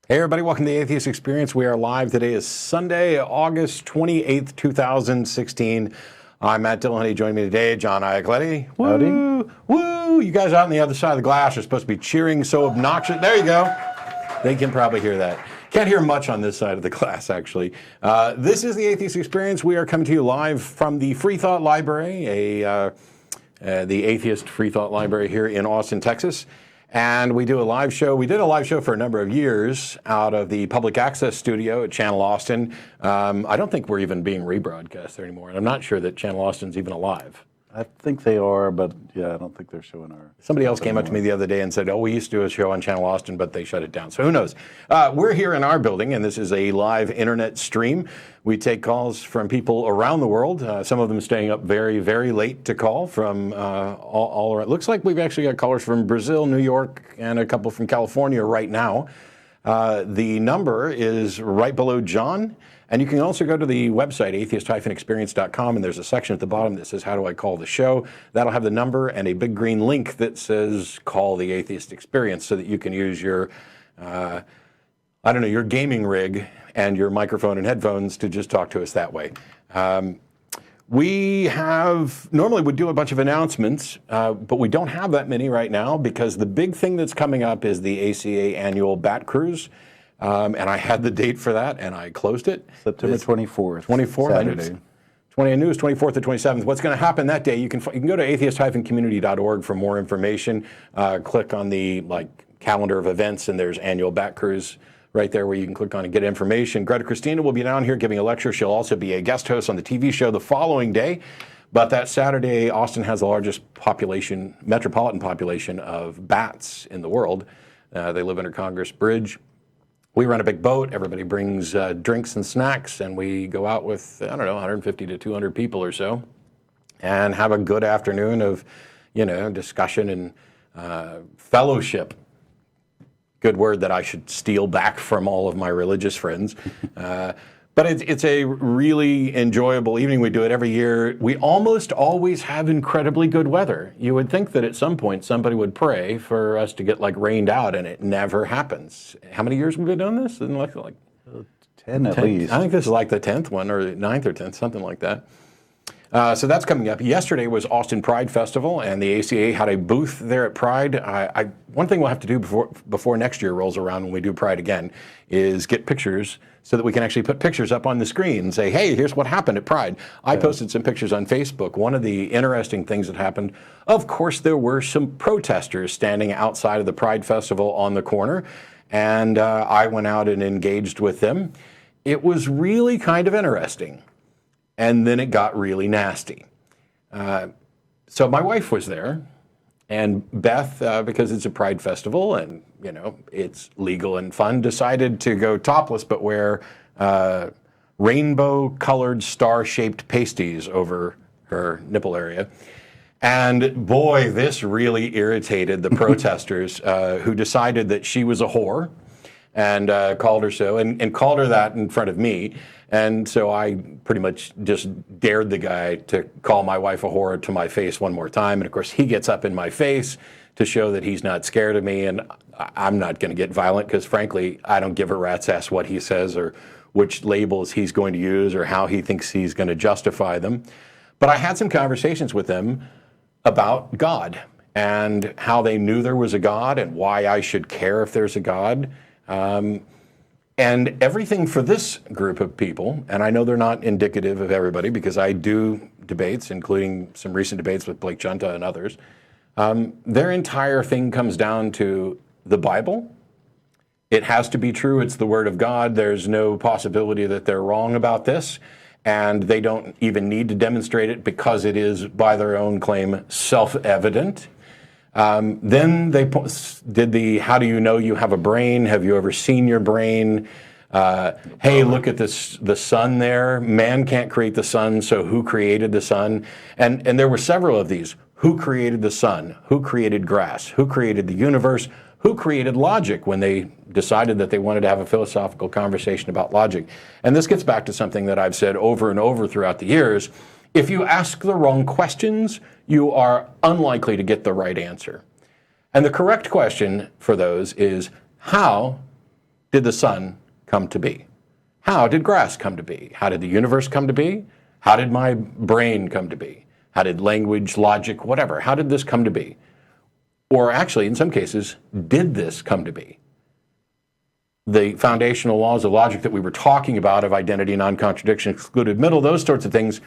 Hey everybody, welcome to the Atheist Experience. We are live. Today is Sunday, August 28th, 2016. I'm Matt Dillahunty. Joining me today, John Iacoletti. Woo! Woo! You guys out on the other side of the glass are supposed to be cheering so obnoxious. There you go. They can probably hear that. Can't hear much on this side of the glass, actually. This is the Atheist Experience. We are coming to you live from the Free Thought Library, the Atheist Free Thought Library here in Austin, Texas. And we do a live show. We did a live show for a number of years out of the public access studio at Channel Austin. I don't think we're even being rebroadcast there anymore. And I'm not sure that Channel Austin's even alive. I think they are, but yeah, I don't think they're showing our... Somebody else came up to me the other day and said, oh, we used to do a show on Channel Austin, but they shut it down. So who knows? We're here in our building, and this is a live internet stream. We take calls from people around the world, some of them staying up very, very late to call from all around. Looks like we've actually got callers from Brazil, New York, and a couple from California right now. The number is right below John. And you can also go to the website, atheist-experience.com, and there's a section at the bottom that says, how do I call the show? That'll have the number and a big green link that says, call the Atheist Experience, so that you can use your, your gaming rig and your microphone and headphones to just talk to us that way. Normally would do a bunch of announcements, but we don't have that many right now because the big thing that's coming up is the ACA annual Bat Cruise. And I had the date for that, and I closed it. September 24th. 24th. Saturday. I knew it was 24th to 27th. What's going to happen that day, you can go to atheist-community.org for more information. Click on the calendar of events, and there's annual Bat Cruise right there where you can click on and get information. Greta Christina will be down here giving a lecture. She'll also be a guest host on the TV show the following day. But that Saturday, Austin has the largest metropolitan population of bats in the world. They live under Congress Bridge. We run a big boat. Everybody brings drinks and snacks, and we go out with, 150 to 200 people or so, and have a good afternoon of, discussion and fellowship. Good word that I should steal back from all of my religious friends. But it's a really enjoyable evening. We do it every year. We almost always have incredibly good weather. You would think that at some point somebody would pray for us to get rained out, and it never happens. How many years have we been doing this? Isn't it like 10 at least. I think this is like the 10th one, or 9th or 10th, something like that. So that's coming up. Yesterday was Austin Pride Festival, and the ACA had a booth there at Pride. One thing we'll have to do before next year rolls around when we do Pride again is get pictures so that we can actually put pictures up on the screen and say, hey, here's what happened at Pride. I posted some pictures on Facebook. One of the interesting things that happened, of course, there were some protesters standing outside of the Pride Festival on the corner, and I went out and engaged with them. It was really kind of interesting. And then it got really nasty. So my wife was there, and Beth, because it's a Pride Festival and, it's legal and fun, decided to go topless but wear rainbow-colored star-shaped pasties over her nipple area. And boy, this really irritated the protesters who decided that she was a whore and called her so, and called her that in front of me. And so I pretty much just dared the guy to call my wife a whore to my face one more time. And of course, he gets up in my face to show that he's not scared of me. And I'm not going to get violent because, frankly, I don't give a rat's ass what he says or which labels he's going to use or how he thinks he's going to justify them. But I had some conversations with them about God and how they knew there was a God and why I should care if there's a God. And everything for this group of people, and I know they're not indicative of everybody because I do debates, including some recent debates with Blake Junta and others, their entire thing comes down to the Bible. It has to be true. It's the Word of God. There's no possibility that they're wrong about this, and they don't even need to demonstrate it because it is, by their own claim, self-evident. Then they did the, how do you know you have a brain? Have you ever seen your brain? Hey, look at this, the sun there. Man can't create the sun, so who created the sun? And there were several of these. Who created the sun? Who created grass? Who created the universe? Who created logic when they decided that they wanted to have a philosophical conversation about logic? And this gets back to something that I've said over and over throughout the years. If you ask the wrong questions, you are unlikely to get the right answer. And the correct question for those is, how did the sun come to be? How did grass come to be? How did the universe come to be? How did my brain come to be? How did language, logic, whatever, how did this come to be? Or actually, in some cases, did this come to be? The foundational laws of logic that we were talking about of identity, non-contradiction, excluded middle, those sorts of things,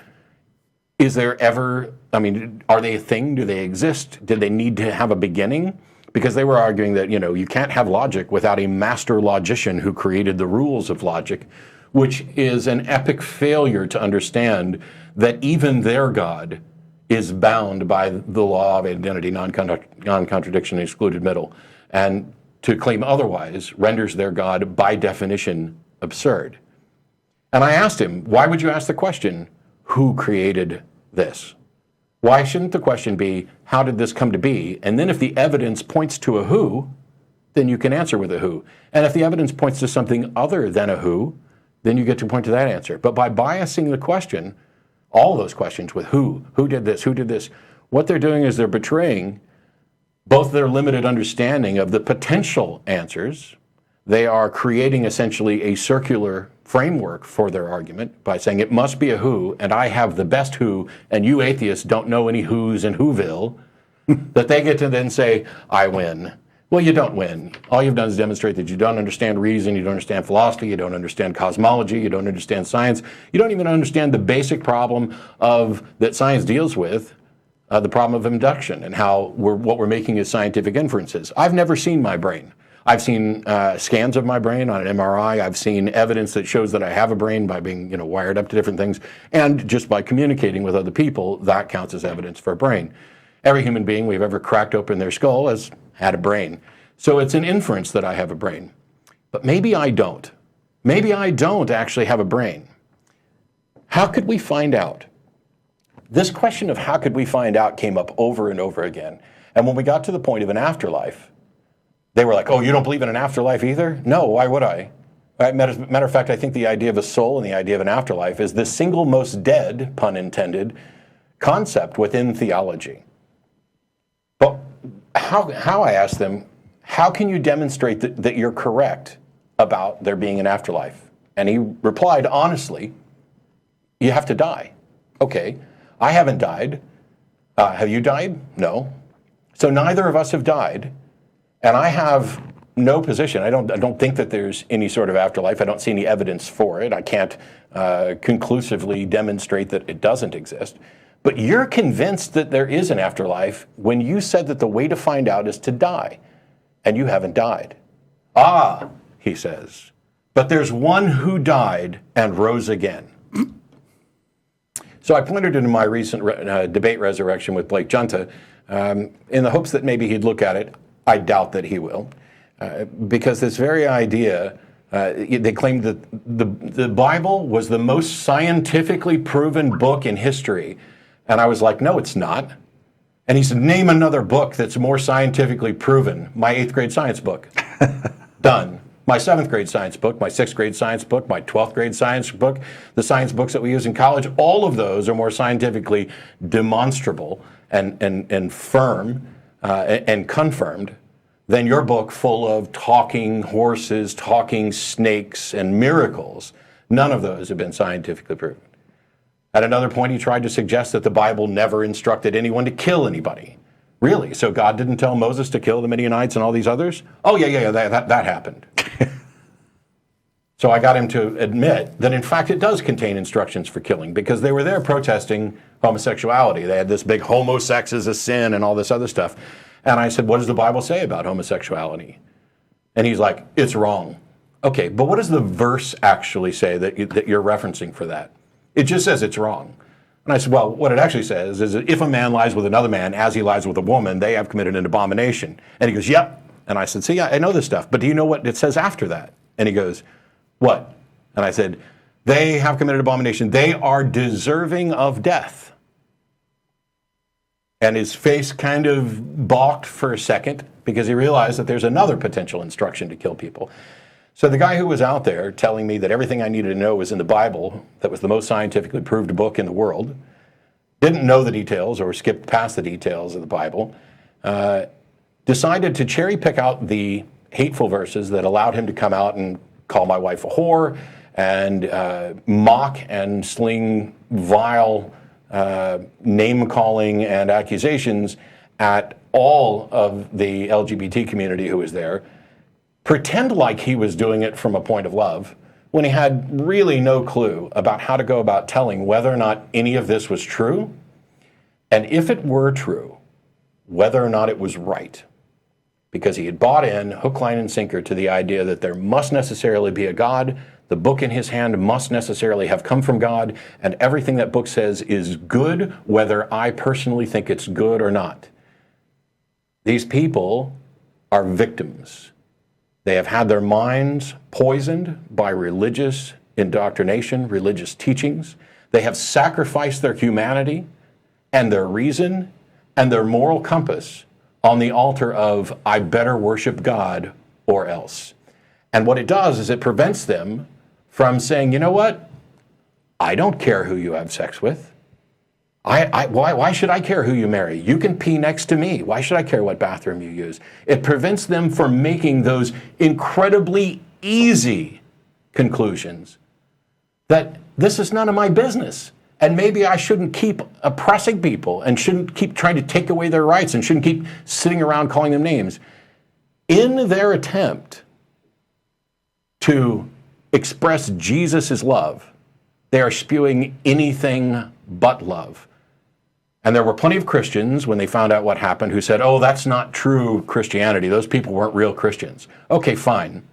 is there ever, I mean, are they a thing? Do they exist? Did they need to have a beginning? Because they were arguing that, you know, you can't have logic without a master logician who created the rules of logic, which is an epic failure to understand that even their God is bound by the law of identity, non-contradiction, excluded middle. And to claim otherwise renders their God, by definition, absurd. And I asked him, why would you ask the question, who created this? Why shouldn't the question be, how did this come to be? And then if the evidence points to a who, then you can answer with a who. And if the evidence points to something other than a who, then you get to point to that answer. But by biasing the question, all those questions with who did this, what they're doing is they're betraying both their limited understanding of the potential answers. They are creating essentially a circular framework for their argument by saying it must be a who, and I have the best who, and you atheists don't know any who's in Whoville, that they get to then say, I win. Well, you don't win. All you've done is demonstrate that you don't understand reason, you don't understand philosophy, you don't understand cosmology, you don't understand science, you don't even understand the basic problem that science deals with, the problem of induction and how what we're making is scientific inferences. I've never seen my brain. I've seen scans of my brain on an MRI. I've seen evidence that shows that I have a brain by being, wired up to different things. And just by communicating with other people, that counts as evidence for a brain. Every human being we've ever cracked open their skull has had a brain. So it's an inference that I have a brain. But maybe I don't. Maybe I don't actually have a brain. How could we find out? This question of how could we find out came up over and over again. And when we got to the point of an afterlife, they were like, oh, you don't believe in an afterlife either? No, why would I? Matter of fact, I think the idea of a soul and the idea of an afterlife is the single most dead, pun intended, concept within theology. But how I asked them, how can you demonstrate that you're correct about there being an afterlife? And he replied, honestly, you have to die. Okay, I haven't died. Have you died? No. So neither of us have died. And I have no position. I don't think that there's any sort of afterlife. I don't see any evidence for it. I can't conclusively demonstrate that it doesn't exist. But you're convinced that there is an afterlife when you said that the way to find out is to die, and you haven't died. Ah, he says, but there's one who died and rose again. So I pointed in my recent debate resurrection with Blake Junta in the hopes that maybe he'd look at it. I doubt that he will, because this very idea, they claimed that the Bible was the most scientifically proven book in history. And I was like, no, it's not. And he said, name another book that's more scientifically proven. My 8th grade science book. Done. My 7th grade science book, my 6th grade science book, my 12th grade science book, the science books that we use in college, all of those are more scientifically demonstrable and firm and confirmed than your book full of talking horses, talking snakes, and miracles. None of those have been scientifically proven. At another point, he tried to suggest that the Bible never instructed anyone to kill anybody. Really? So God didn't tell Moses to kill the Midianites and all these others? Oh, yeah, that happened. So I got him to admit that, in fact, it does contain instructions for killing, because they were there protesting homosexuality. They had this big homosex is a sin and all this other stuff. And I said, what does the Bible say about homosexuality? And he's like, it's wrong. Okay, but what does the verse actually say that you're referencing for that? It just says it's wrong. And I said, well, what it actually says is that if a man lies with another man as he lies with a woman, they have committed an abomination. And he goes, yep. And I said, see, I know this stuff, but do you know what it says after that? And he goes, what? And I said, they have committed abomination. They are deserving of death. And his face kind of balked for a second because he realized that there's another potential instruction to kill people. So the guy who was out there telling me that everything I needed to know was in the Bible, that was the most scientifically proved book in the world, didn't know the details or skipped past the details of the Bible, decided to cherry pick out the hateful verses that allowed him to come out and call my wife a whore and mock and sling vile name-calling and accusations at all of the LGBT community who was there, pretend like he was doing it from a point of love, when he had really no clue about how to go about telling whether or not any of this was true, and if it were true, whether or not it was right. Because he had bought in hook, line, and sinker to the idea that there must necessarily be a God, the book in his hand must necessarily have come from God, and everything that book says is good, whether I personally think it's good or not. These people are victims. They have had their minds poisoned by religious indoctrination, religious teachings. They have sacrificed their humanity and their reason and their moral compass on the altar of, I better worship God or else. And what it does is it prevents them from saying, you know what? I don't care who you have sex with. Why should I care who you marry? You can pee next to me. Why should I care what bathroom you use? It prevents them from making those incredibly easy conclusions that this is none of my business. And maybe I shouldn't keep oppressing people and shouldn't keep trying to take away their rights and shouldn't keep sitting around calling them names. In their attempt to express Jesus' love, they are spewing anything but love. And there were plenty of Christians, when they found out what happened, who said, oh, that's not true Christianity. Those people weren't real Christians. Okay, fine.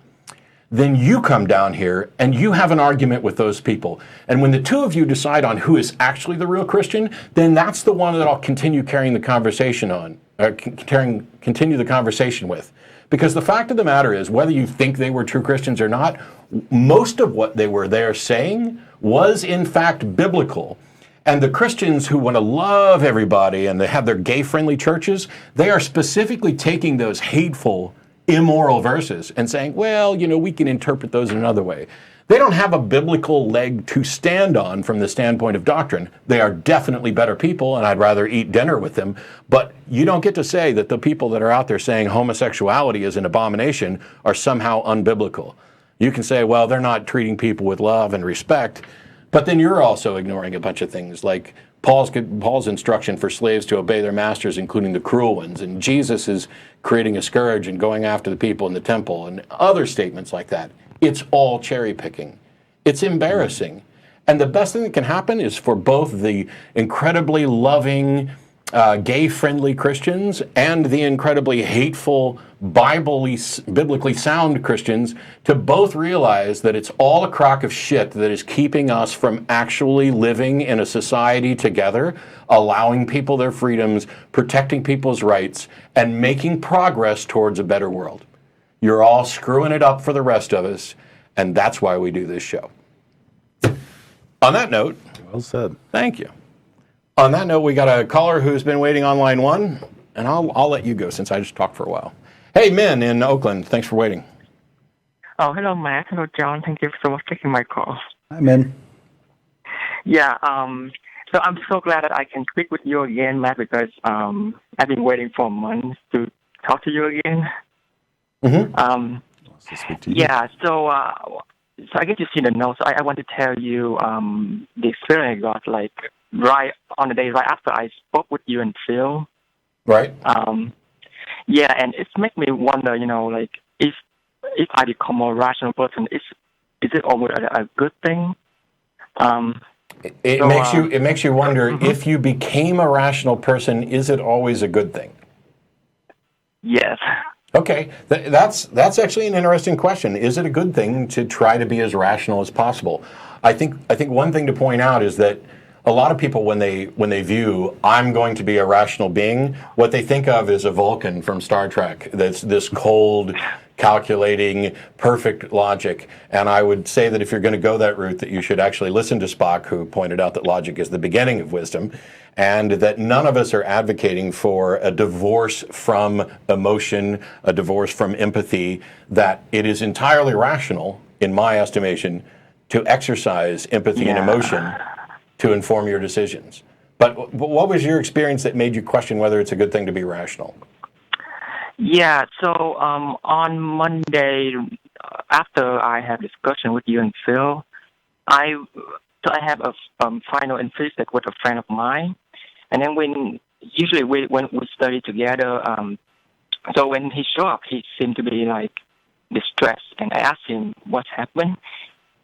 Then you come down here and you have an argument with those people. And when the two of you decide on who is actually the real Christian, then that's the one that I'll continue carrying the conversation on, or continue the conversation with. Because the fact of the matter is, whether you think they were true Christians or not, most of what they were there saying was in fact biblical. And the Christians who want to love everybody and they have their gay-friendly churches, they are specifically taking those hateful, immoral verses and saying, well, you know, we can interpret those in another way. They don't have a biblical leg to stand on from the standpoint of doctrine. They are definitely better people, and I'd rather eat dinner with them. But you don't get to say that the people that are out there saying homosexuality is an abomination are somehow unbiblical. You can say, well, they're not treating people with love and respect, but then you're also ignoring a bunch of things like Paul's instruction for slaves to obey their masters, including the cruel ones, and Jesus is creating a scourge and going after the people in the temple, and other statements like that. It's all cherry picking. It's embarrassing. And the best thing that can happen is for both the incredibly loving, gay-friendly Christians and the incredibly hateful, biblically sound Christians to both realize that it's all a crock of shit that is keeping us from actually living in a society together, allowing people their freedoms, protecting people's rights, and making progress towards a better world. You're all screwing it up for the rest of us, and that's why we do this show. On that note, Well said. thank you. On that note, we got a caller who's been waiting on line one, and I'll let you go since I just talked for a while. Hey, Minh in Oakland, thanks for waiting. Oh, hello, Matt. Hello, John. Thank you so much for taking my call. Hi, Minh. Yeah, so I'm so glad that I can speak with you again, Matt, because I've been waiting for months to talk to you again. Wants to speak to you. Yeah, so I guess you see the notes. I want to tell you the experience I got, like, right on the day right after I spoke with you and Phil. Right. Yeah, and it's make me wonder, you know, like, if I become a rational person, is it always a good thing? It makes you wonder, if you became a rational person, is it always a good thing? Yes. Okay, that's actually an interesting question. Is it a good thing to try to be as rational as possible? I think one thing to point out is that a lot of people, when they view I'm going to be a rational being, what they think of is a Vulcan from Star Trek. That's this cold, calculating, perfect logic. And I would say that if you're going to go that route, that you should actually listen to Spock, who pointed out that logic is the beginning of wisdom, and that none of us are advocating for a divorce from emotion, a divorce from empathy, that it is entirely rational, in my estimation, to exercise empathy and emotion to inform your decisions. But what was your experience that made you question whether it's a good thing to be rational? Yeah. So on Monday, after I have discussion with you and Phil, I I have a final in physics with a friend of mine, and then when we study together, so when he showed up, he seemed to be like distressed, and I asked him what happened,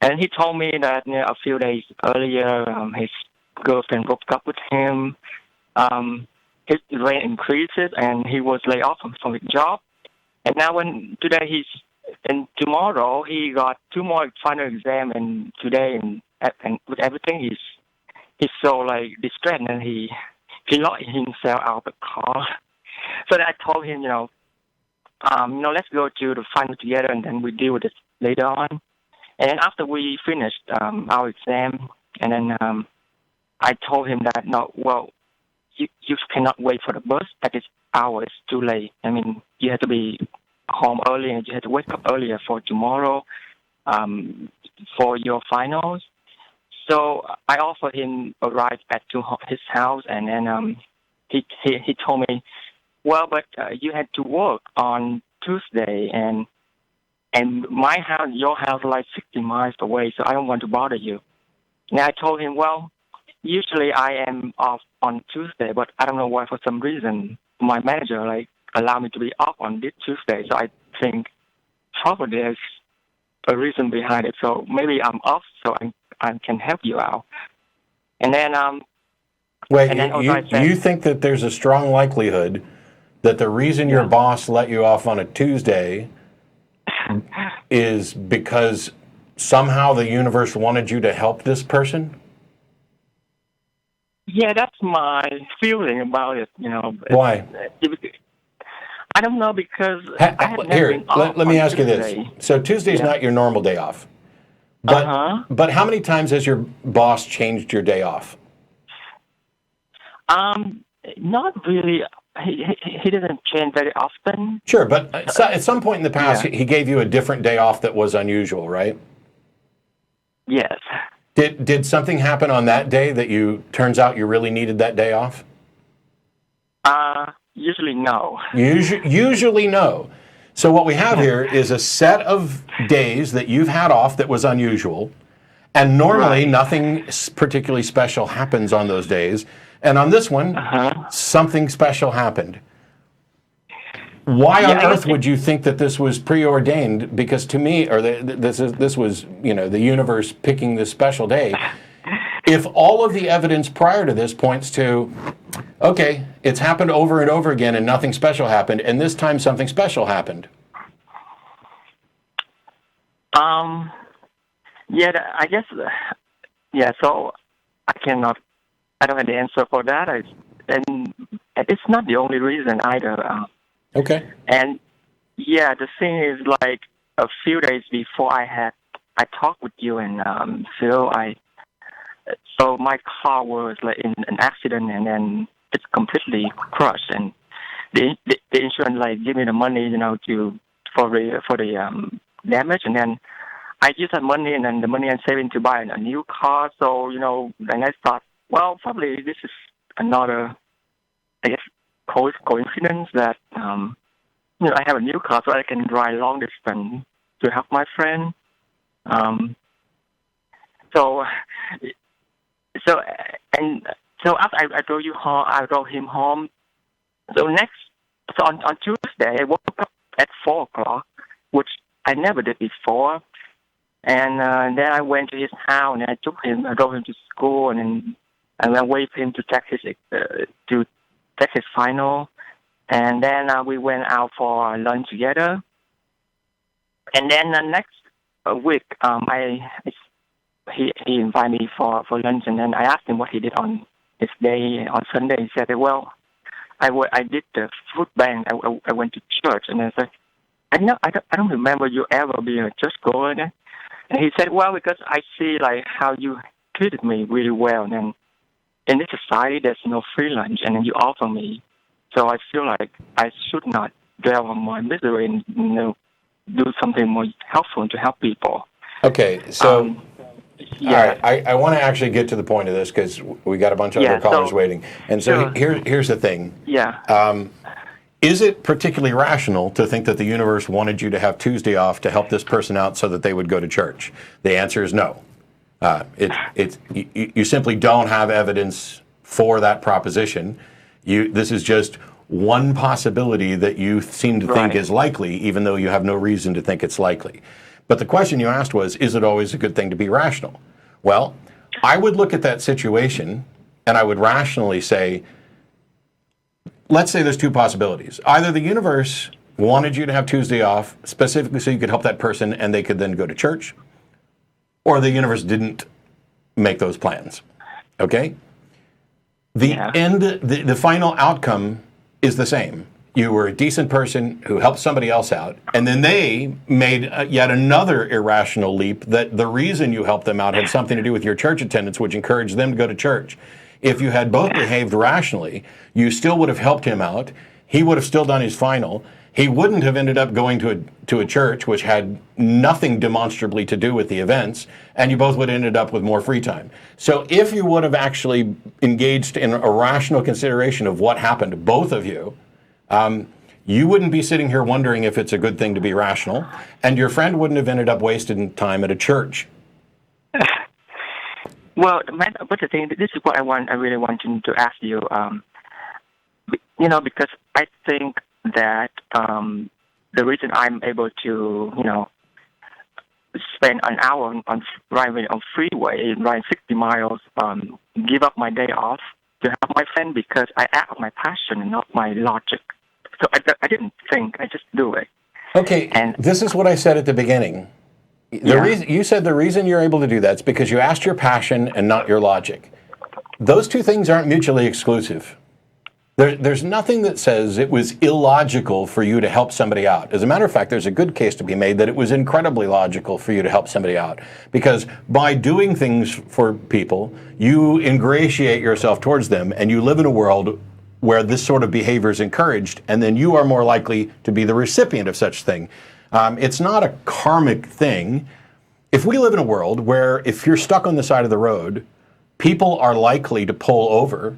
and he told me that a few days earlier, his girlfriend broke up with him. His rent increases, and he was laid off from his job. And now, and tomorrow he got two more final exam, and today, and with everything, he's so like distressed, and he locked himself out of the car. So then I told him, let's go to the final together, and then we deal with it later on. And then after we finished our exam, and then I told him that you cannot wait for the bus at this hour. It's too late. I mean, you have to be home early, and you have to wake up earlier for tomorrow for your finals. So I offered him a ride back to his house, and then he told me, well, but you had to work on Tuesday, and my house, your house, is like 60 miles away, so I don't want to bother you. And I told him, well, usually I am off on Tuesday, but I don't know why, for some reason, my manager allowed me to be off on this Tuesday. So I think probably there's a reason behind it. So maybe I'm off, so I can help you out. And then wait, and then you think that there's a strong likelihood that the reason your boss let you off on a Tuesday is because somehow the universe wanted you to help this person? Yeah, that's my feeling about it. Why? I don't know, because I had never been off let me on ask you this. Tuesday. So Tuesday's not your normal day off. But how many times has your boss changed your day off? Not really. He doesn't change very often. Sure, but at some point in the past, he gave you a different day off that was unusual, right? Yes. Did something happen on that day that turns out you really needed that day off? Usually no. Usually no. So what we have here is a set of days that you've had off that was unusual, and normally nothing particularly special happens on those days. And on this one, something special happened. Why on earth would you think that this was preordained? Because to me, or this was the universe picking this special day. If all of the evidence prior to this points to, okay, it's happened over and over again and nothing special happened, and this time something special happened. Yeah, I guess. Yeah, so I don't have the answer for that. And it's not the only reason either. Okay. And yeah, the thing is, like a few days before I talked with you and Phil, so my car was like in an accident, and then it's completely crushed, and the insurance give me the money, for the damage, and then I used that money, and then the money I'm saving to buy a new car. So then I thought, well, probably this is another, I guess, coincidence that I have a new car, so I can drive long distance to help my friend. So after I drove you home, I drove him home. So on Tuesday, I woke up at 4:00, which I never did before. And then I went to his house, and I drove him to school, and I waited for him to take his final. And then we went out for lunch together. And then the next week, he invited me for lunch, and then I asked him what he did on his day on Sunday. He said, well, I did the food bank. I went to church, and I said, I don't remember you ever being a church goer. And he said, well, because I see how you treated me really well, and then in this society there's no free lunch, and then you offer me, so I feel like I should not dwell on my misery and do something more helpful to help people. Okay, so. All right, I want to actually get to the point of this because we got a bunch of other callers waiting. And so here's the thing. Yeah. is it particularly rational to think that the universe wanted you to have Tuesday off to help this person out so that they would go to church? The answer is no. You simply don't have evidence for that proposition. This is just one possibility that you seem to think is likely, even though you have no reason to think it's likely. But the question you asked was, is it always a good thing to be rational? Well, I would look at that situation and I would rationally say, let's say there's two possibilities. Either the universe wanted you to have Tuesday off specifically so you could help that person and they could then go to church, or the universe didn't make those plans. Okay? The final outcome is the same. You were a decent person who helped somebody else out, and then they made yet another irrational leap that the reason you helped them out had something to do with your church attendance, which encouraged them to go to church. If you had both behaved rationally, you still would have helped him out. He would have still done his final. He wouldn't have ended up going to a church which had nothing demonstrably to do with the events, and you both would have ended up with more free time. So if you would have actually engaged in a rational consideration of what happened to both of you, you wouldn't be sitting here wondering if it's a good thing to be rational, and your friend wouldn't have ended up wasting time at a church. Well, but the thing, this is what I really want to ask you. Because I think that the reason I'm able to, spend an hour on driving on freeway, ride 60 miles, give up my day off to help my friend because I act on my passion and not my logic. So I didn't think, I just do it. Okay, and this is what I said at the beginning. You said the reason you're able to do that is because you asked your passion and not your logic. Those two things aren't mutually exclusive. There's nothing that says it was illogical for you to help somebody out. As a matter of fact, there's a good case to be made that it was incredibly logical for you to help somebody out. Because by doing things for people, you ingratiate yourself towards them, and you live in a world where this sort of behavior is encouraged, and then you are more likely to be the recipient of such thing. It's not a karmic thing. If we live in a world where if you're stuck on the side of the road, people are likely to pull over,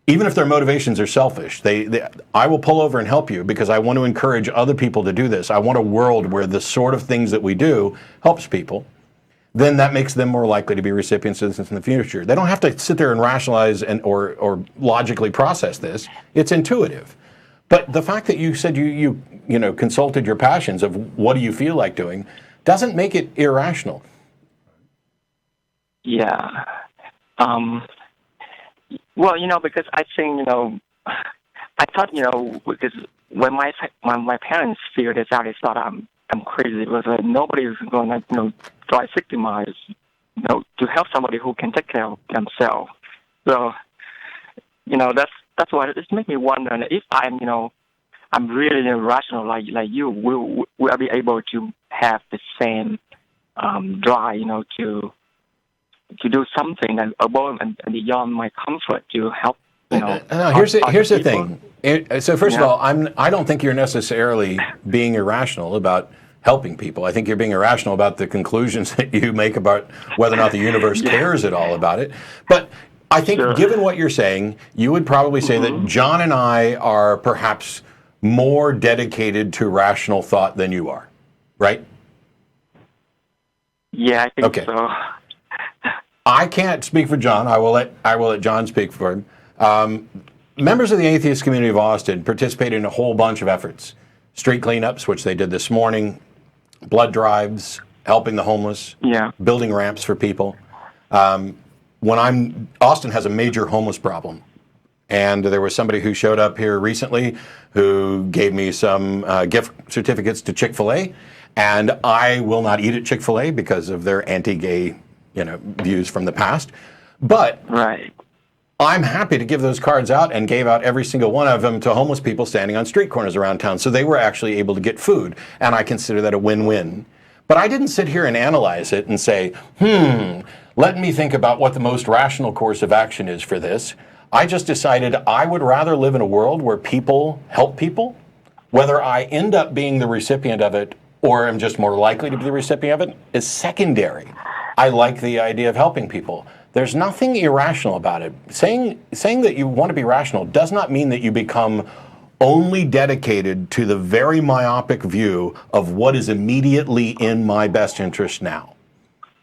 even if their motivations are selfish. I will pull over and help you because I want to encourage other people to do this. I want a world where the sort of things that we do helps people. Then that makes them more likely to be recipient citizens in the future. They don't have to sit there and rationalize or logically process this. It's intuitive. But the fact that you said you consulted your passions of what do you feel like doing doesn't make it irrational. Yeah. Well, because I think, I thought, because when my parents figured this out, they thought I'm crazy. It was like nobody's going to, drive 60 miles, to help somebody who can take care of themselves. So, that's why it makes me wonder if I'm really irrational like you, will I be able to have the same drive, to do something that above and beyond my comfort to help. Here's the thing. So first of all, I don't think you're necessarily being irrational about helping people. I think you're being irrational about the conclusions that you make about whether or not the universe cares at all about it. But I think given what you're saying, you would probably say that John and I are perhaps more dedicated to rational thought than you are, right? Yeah, I think so. I can't speak for John. I will let John speak for him. Members of the atheist community of Austin participated in a whole bunch of efforts. Street cleanups, which they did this morning, blood drives, helping the homeless, building ramps for people. Austin has a major homeless problem. And there was somebody who showed up here recently who gave me some gift certificates to Chick-fil-A. And I will not eat at Chick-fil-A because of their anti-gay views from the past. But I'm happy to give those cards out and gave out every single one of them to homeless people standing on street corners around town. So they were actually able to get food. And I consider that a win-win. But I didn't sit here and analyze it and say, let me think about what the most rational course of action is for this. I just decided I would rather live in a world where people help people. Whether I end up being the recipient of it or am just more likely to be the recipient of it is secondary. I like the idea of helping people. There's nothing irrational about it. Saying that you want to be rational does not mean that you become only dedicated to the very myopic view of what is immediately in my best interest now.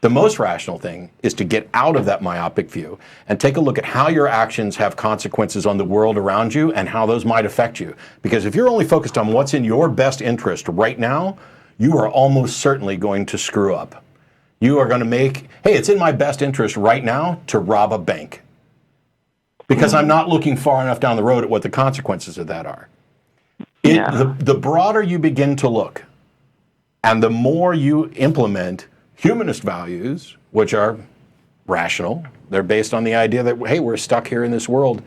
The most rational thing is to get out of that myopic view and take a look at how your actions have consequences on the world around you and how those might affect you. Because if you're only focused on what's in your best interest right now, you are almost certainly going to screw up. You are going to make, hey, it's in my best interest right now to rob a bank, because I'm not looking far enough down the road at what the consequences of that are. The broader you begin to look, and the more you implement humanist values, which are rational, they're based on the idea that, hey, we're stuck here in this world,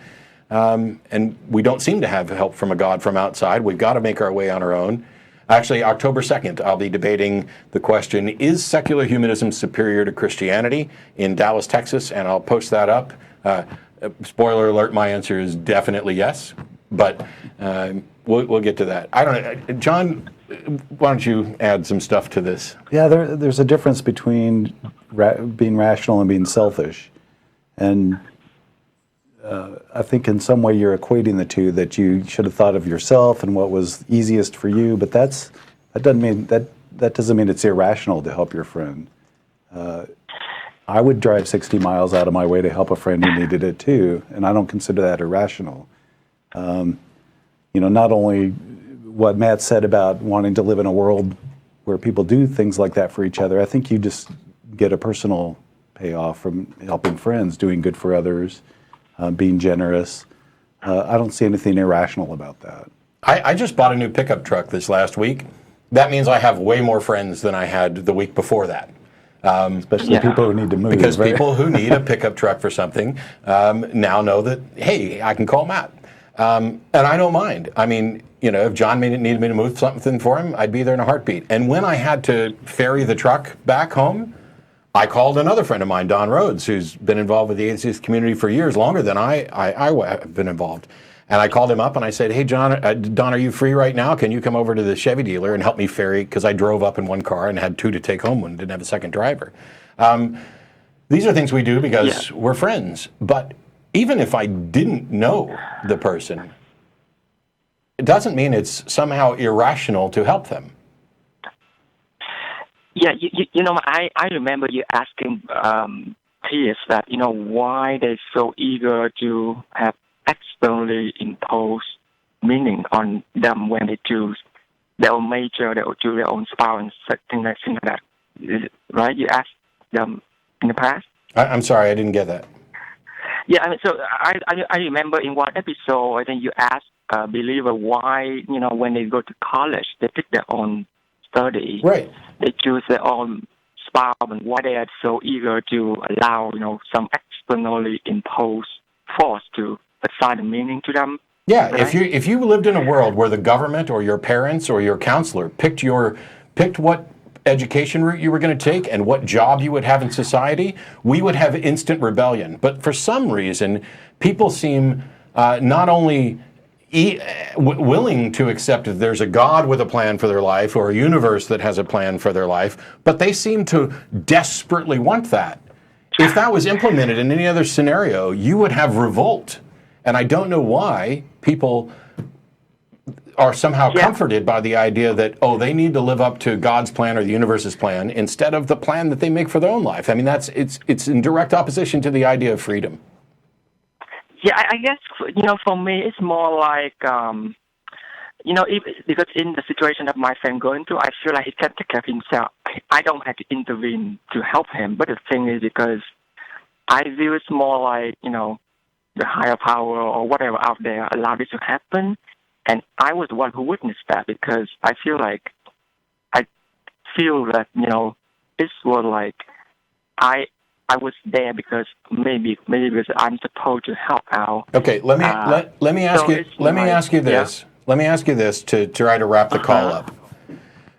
and we don't seem to have help from a God from outside. We've got to make our way on our own. Actually, October 2nd, I'll be debating the question, is secular humanism superior to Christianity, in Dallas, Texas, and I'll post that up. Spoiler alert, my answer is definitely yes, but we'll get to that. I don't know. John, why don't you add some stuff to this? Yeah, there's a difference between being rational and being selfish. And I think in some way you're equating the two, that you should have thought of yourself and what was easiest for you, but that doesn't mean it's irrational to help your friend. I would drive 60 miles out of my way to help a friend who needed it too, and I don't consider that irrational. Not only what Matt said about wanting to live in a world where people do things like that for each other, I think you just get a personal payoff from helping friends, doing good for others, being generous. I don't see anything irrational about that. I just bought a new pickup truck this last week. That means I have way more friends than I had the week before that. Especially people who need to move. Because people who need a pickup truck for something now know that, hey, I can call Matt. And I don't mind. I mean, if John needed me to move something for him, I'd be there in a heartbeat. And when I had to ferry the truck back home, I called another friend of mine, Don Rhodes, who's been involved with the atheist community for years, longer than I have been involved. And I called him up and I said, hey, Don, are you free right now? Can you come over to the Chevy dealer and help me ferry? Because I drove up in one car and had two to take home and didn't have a second driver. These are things we do because we're friends. But even if I didn't know the person, it doesn't mean it's somehow irrational to help them. Yeah, I remember you asking theists that, why they're so eager to have externally imposed meaning on them when they choose their own major, they choose their own spouse, and things like that. Right? You asked them in the past? I'm sorry, I didn't get that. Yeah, so I remember in one episode, I think you asked a believer why, when they go to college, they pick their own study. Right. They choose their own spouse, and why they are so eager to allow, some externally imposed force to assign a meaning to them. Yeah, right? if you lived in a world where the government or your parents or your counselor picked what education route you were going to take and what job you would have in society, we would have instant rebellion. But for some reason, people seem not only willing to accept that there's a God with a plan for their life or a universe that has a plan for their life, but they seem to desperately want that. If that was implemented in any other scenario, you would have revolt. And I don't know why people are somehow comforted by the idea that, they need to live up to God's plan or the universe's plan instead of the plan that they make for their own life. I mean, it's in direct opposition to the idea of freedom. Yeah, I guess, for me, it's more like, because in the situation that my friend going through, I feel like he can take care of himself. I don't have to intervene to help him. But the thing is, because I view it's more like, the higher power or whatever out there allowed this to happen. And I was the one who witnessed that, because I feel that, this was like, I was there because maybe because I'm supposed to help out. Okay, let me ask you this. Let me ask you this to try to wrap the call up.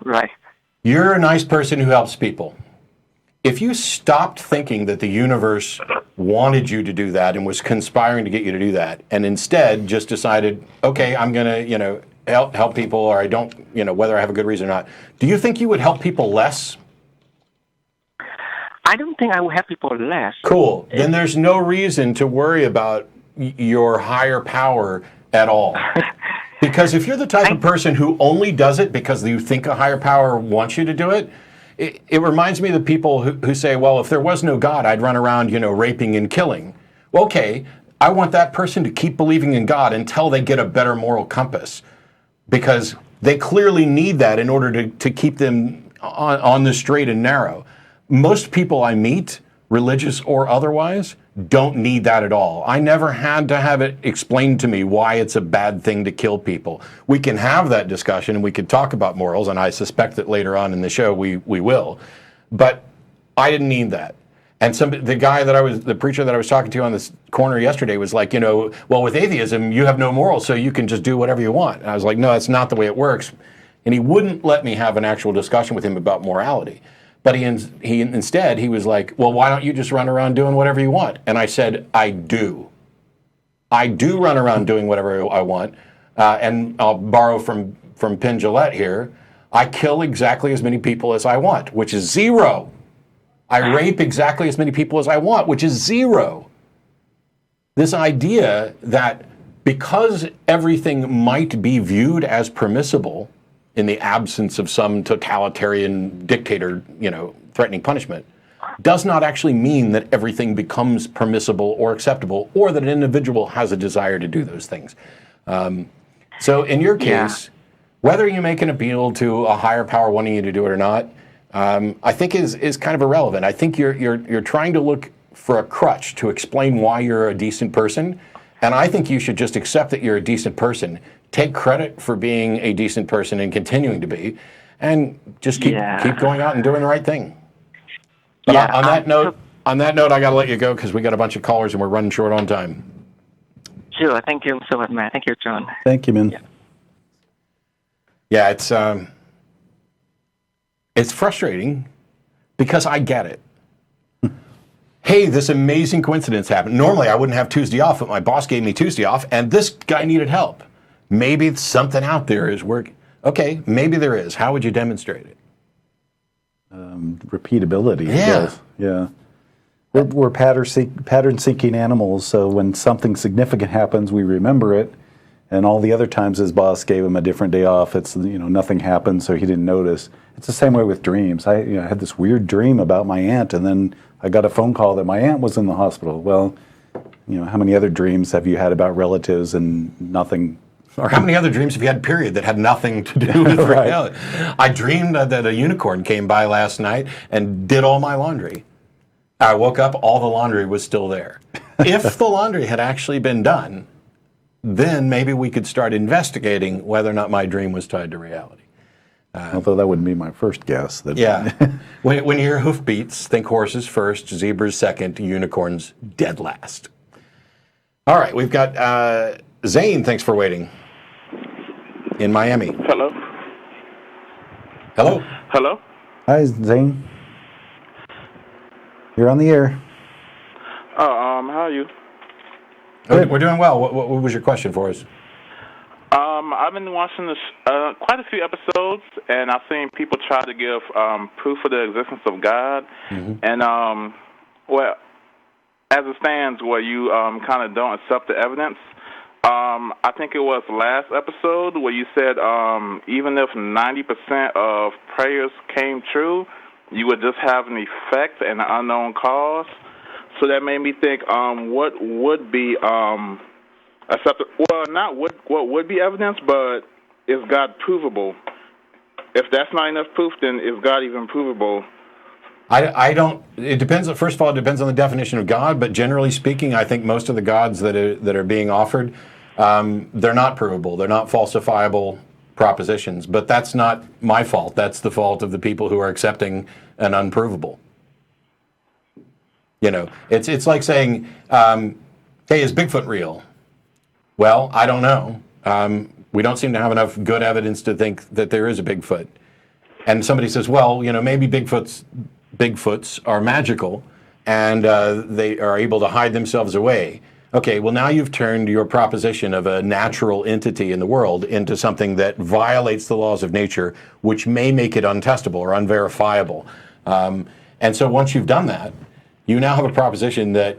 Right. You're a nice person who helps people. If you stopped thinking that the universe wanted you to do that and was conspiring to get you to do that, and instead just decided, okay, I'm going to, help people, or I don't, whether I have a good reason or not, do you think you would help people less? I don't think I will help people less. Cool. Then there's no reason to worry about your higher power at all. Because if you're the type of person who only does it because you think a higher power wants you to do it, it reminds me of the people who say, well, if there was no God, I'd run around, raping and killing. Well, okay, I want that person to keep believing in God until they get a better moral compass, because they clearly need that in order to keep them on the straight and narrow. Most people I meet, religious or otherwise, don't need that at all. I never had to have it explained to me why it's a bad thing to kill people. We can have that discussion and we can talk about morals, and I suspect that later on in the show we will. But I didn't need that. And the preacher that I was talking to on this corner yesterday was like, well, with atheism, you have no morals, so you can just do whatever you want. And I was like, no, that's not the way it works. And he wouldn't let me have an actual discussion with him about morality. But instead, he was like, well, why don't you just run around doing whatever you want? And I said, I do. I do run around doing whatever I want. And I'll borrow from Penn Jillette here. I kill exactly as many people as I want, which is 0. I rape exactly as many people as I want, which is 0. This idea that because everything might be viewed as permissible in the absence of some totalitarian dictator, threatening punishment, does not actually mean that everything becomes permissible or acceptable, or that an individual has a desire to do those things. So in your case, whether you make an appeal to a higher power wanting you to do it or not, I think is kind of irrelevant. I think you're trying to look for a crutch to explain why you're a decent person, and I think you should just accept that you're a decent person, take credit for being a decent person and continuing to be, and just keep going out and doing the right thing. But on that note, I got to let you go because we got a bunch of callers and we're running short on time. Sure. Thank you so much, man. Thank you, John. Thank you, Minh. Yeah, it's frustrating because I get it. Hey, this amazing coincidence happened. Normally, I wouldn't have Tuesday off, but my boss gave me Tuesday off, and this guy needed help. Maybe something out there is working. Okay, maybe there is. How would you demonstrate it? Repeatability. Yes. Yeah. We're pattern-seeking animals, so when something significant happens, we remember it. And all the other times his boss gave him a different day off, it's, nothing happened, so he didn't notice. It's the same way with dreams. I had this weird dream about my aunt, and then I got a phone call that my aunt was in the hospital. Well, how many other dreams have you had about relatives and nothing? Or how many other dreams have you had, period, that had nothing to do with reality? I dreamed that a unicorn came by last night and did all my laundry. I woke up, all the laundry was still there. If the laundry had actually been done, then maybe we could start investigating whether or not my dream was tied to reality. Although that wouldn't be my first guess. When you hear hoofbeats, think horses first, zebras second, unicorns dead last. All right, we've got Zane, thanks for waiting, in Miami. Hello. Hello. Hello. Hi, Zane. You're on the air. How are you? Good. We're doing well. What was your question for us? I've been watching this quite a few episodes, and I've seen people try to give proof of the existence of God. Mm-hmm. And well, as it stands, where you kind of don't accept the evidence. I think it was last episode where you said even if 90% of prayers came true, you would just have an effect and an unknown cause. So that made me think, what would be accepted? Well, not what would be evidence, but is God provable? If that's not enough proof, then is God even provable? I don't. It depends. First of all, it depends on the definition of God. But generally speaking, I think most of the gods that are being offered, they're not provable. They're not falsifiable propositions. But that's not my fault. That's the fault of the people who are accepting an unprovable. It's like saying, hey, is Bigfoot real? Well, I don't know. We don't seem to have enough good evidence to think that there is a Bigfoot. And somebody says, well, maybe Bigfoots are magical and they are able to hide themselves away. Okay, well, now you've turned your proposition of a natural entity in the world into something that violates the laws of nature, which may make it untestable or unverifiable. And so once you've done that, you now have a proposition that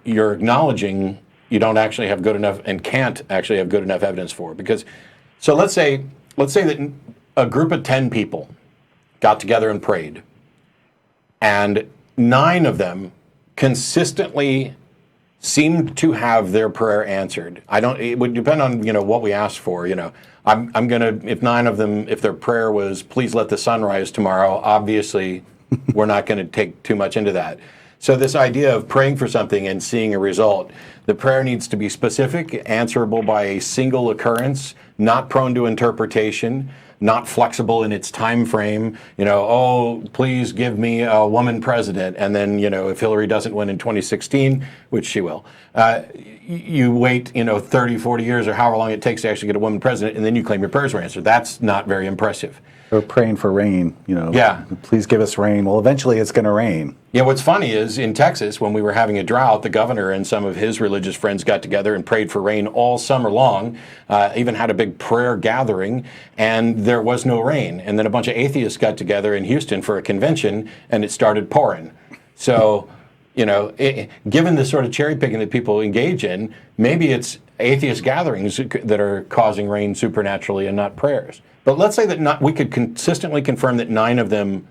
you're acknowledging you don't actually have good enough and can't actually have good enough evidence for. Because, so let's say that a group of 10 people got together and prayed, and 9 of them consistently seemed to have their prayer answered. It would depend on, what we asked for, I'm going to, if 9 of them, if their prayer was, please let the sun rise tomorrow, obviously we're not going to take too much into that. So this idea of praying for something and seeing a result, the prayer needs to be specific, answerable by a single occurrence, not prone to interpretation, not flexible in its time frame. Oh, please give me a woman president. And then, if Hillary doesn't win in 2016, which she will, you wait, 30, 40 years or however long it takes to actually get a woman president, and then you claim your prayers were answered. That's not very impressive. Or praying for rain, Yeah. Please give us rain. Well, eventually it's going to rain. Yeah, what's funny is in Texas, when we were having a drought, the governor and some of his religious friends got together and prayed for rain all summer long, even had a big prayer gathering, and there was no rain. And then a bunch of atheists got together in Houston for a convention, and it started pouring. So, given the sort of cherry picking that people engage in, maybe it's atheist gatherings that are causing rain supernaturally and not prayers. But let's say that we could consistently confirm that 9 of them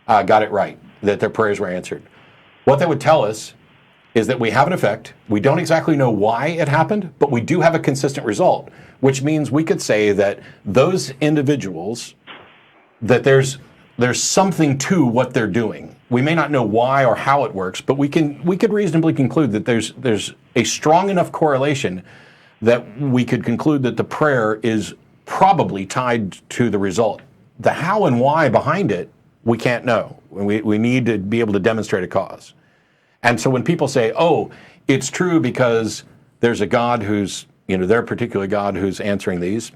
got it right, that their prayers were answered. What that would tell us is that we have an effect. We don't exactly know why it happened, but we do have a consistent result, which means we could say that those individuals, that there's something to what they're doing. We may not know why or how it works, but we could reasonably conclude that there's a strong enough correlation that we could conclude that the prayer is probably tied to the result. The how and why behind it, we can't know. We need to be able to demonstrate a cause. And so when people say, oh, it's true because there's a God who's, their particular God who's answering these,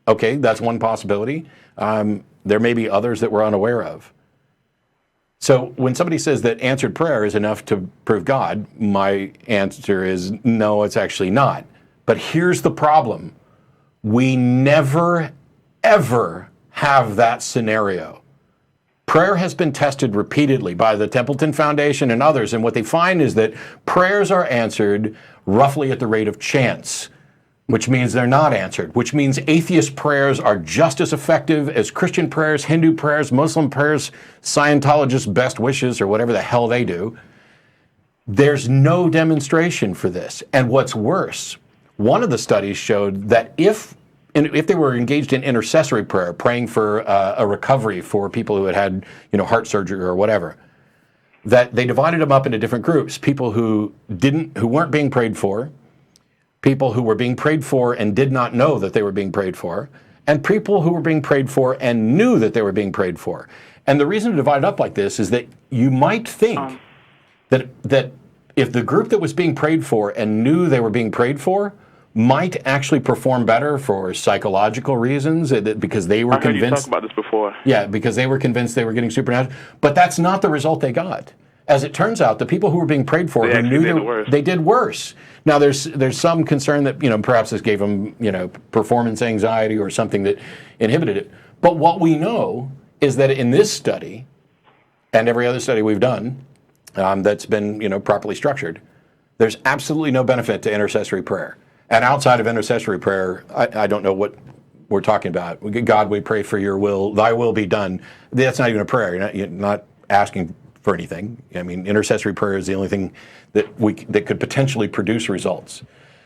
okay, that's one possibility. There may be others that we're unaware of. So when somebody says that answered prayer is enough to prove God, my answer is no, it's actually not. But here's the problem. We never, ever have that scenario. Prayer has been tested repeatedly by the Templeton Foundation and others, and what they find is that prayers are answered roughly at the rate of chance, which means they're not answered, which means atheist prayers are just as effective as Christian prayers, Hindu prayers, Muslim prayers, Scientologists' best wishes, or whatever the hell they do. There's no demonstration for this. And what's worse, one of the studies showed that if they were engaged in intercessory prayer, praying for a recovery for people who had heart surgery or whatever, that they divided them up into different groups: people who weren't being prayed for, people who were being prayed for and did not know that they were being prayed for, and people who were being prayed for and knew that they were being prayed for. And the reason to divide it up like this is that you might think that if the group that was being prayed for and knew they were being prayed for might actually perform better for psychological reasons, because they were convinced. I've heard you talk about this before. Yeah, because they were convinced they were getting supernatural. But that's not the result they got. As it turns out, the people who were being prayed for who knew they did worse. Now, there's some concern that perhaps this gave them performance anxiety or something that inhibited it. But what we know is that in this study and every other study we've done that's been properly structured, there's absolutely no benefit to intercessory prayer. And outside of intercessory prayer, I don't know what we're talking about. God, we pray for your will, thy will be done. That's not even a prayer. You're not asking for anything. I mean, intercessory prayer is the only thing that could potentially produce results.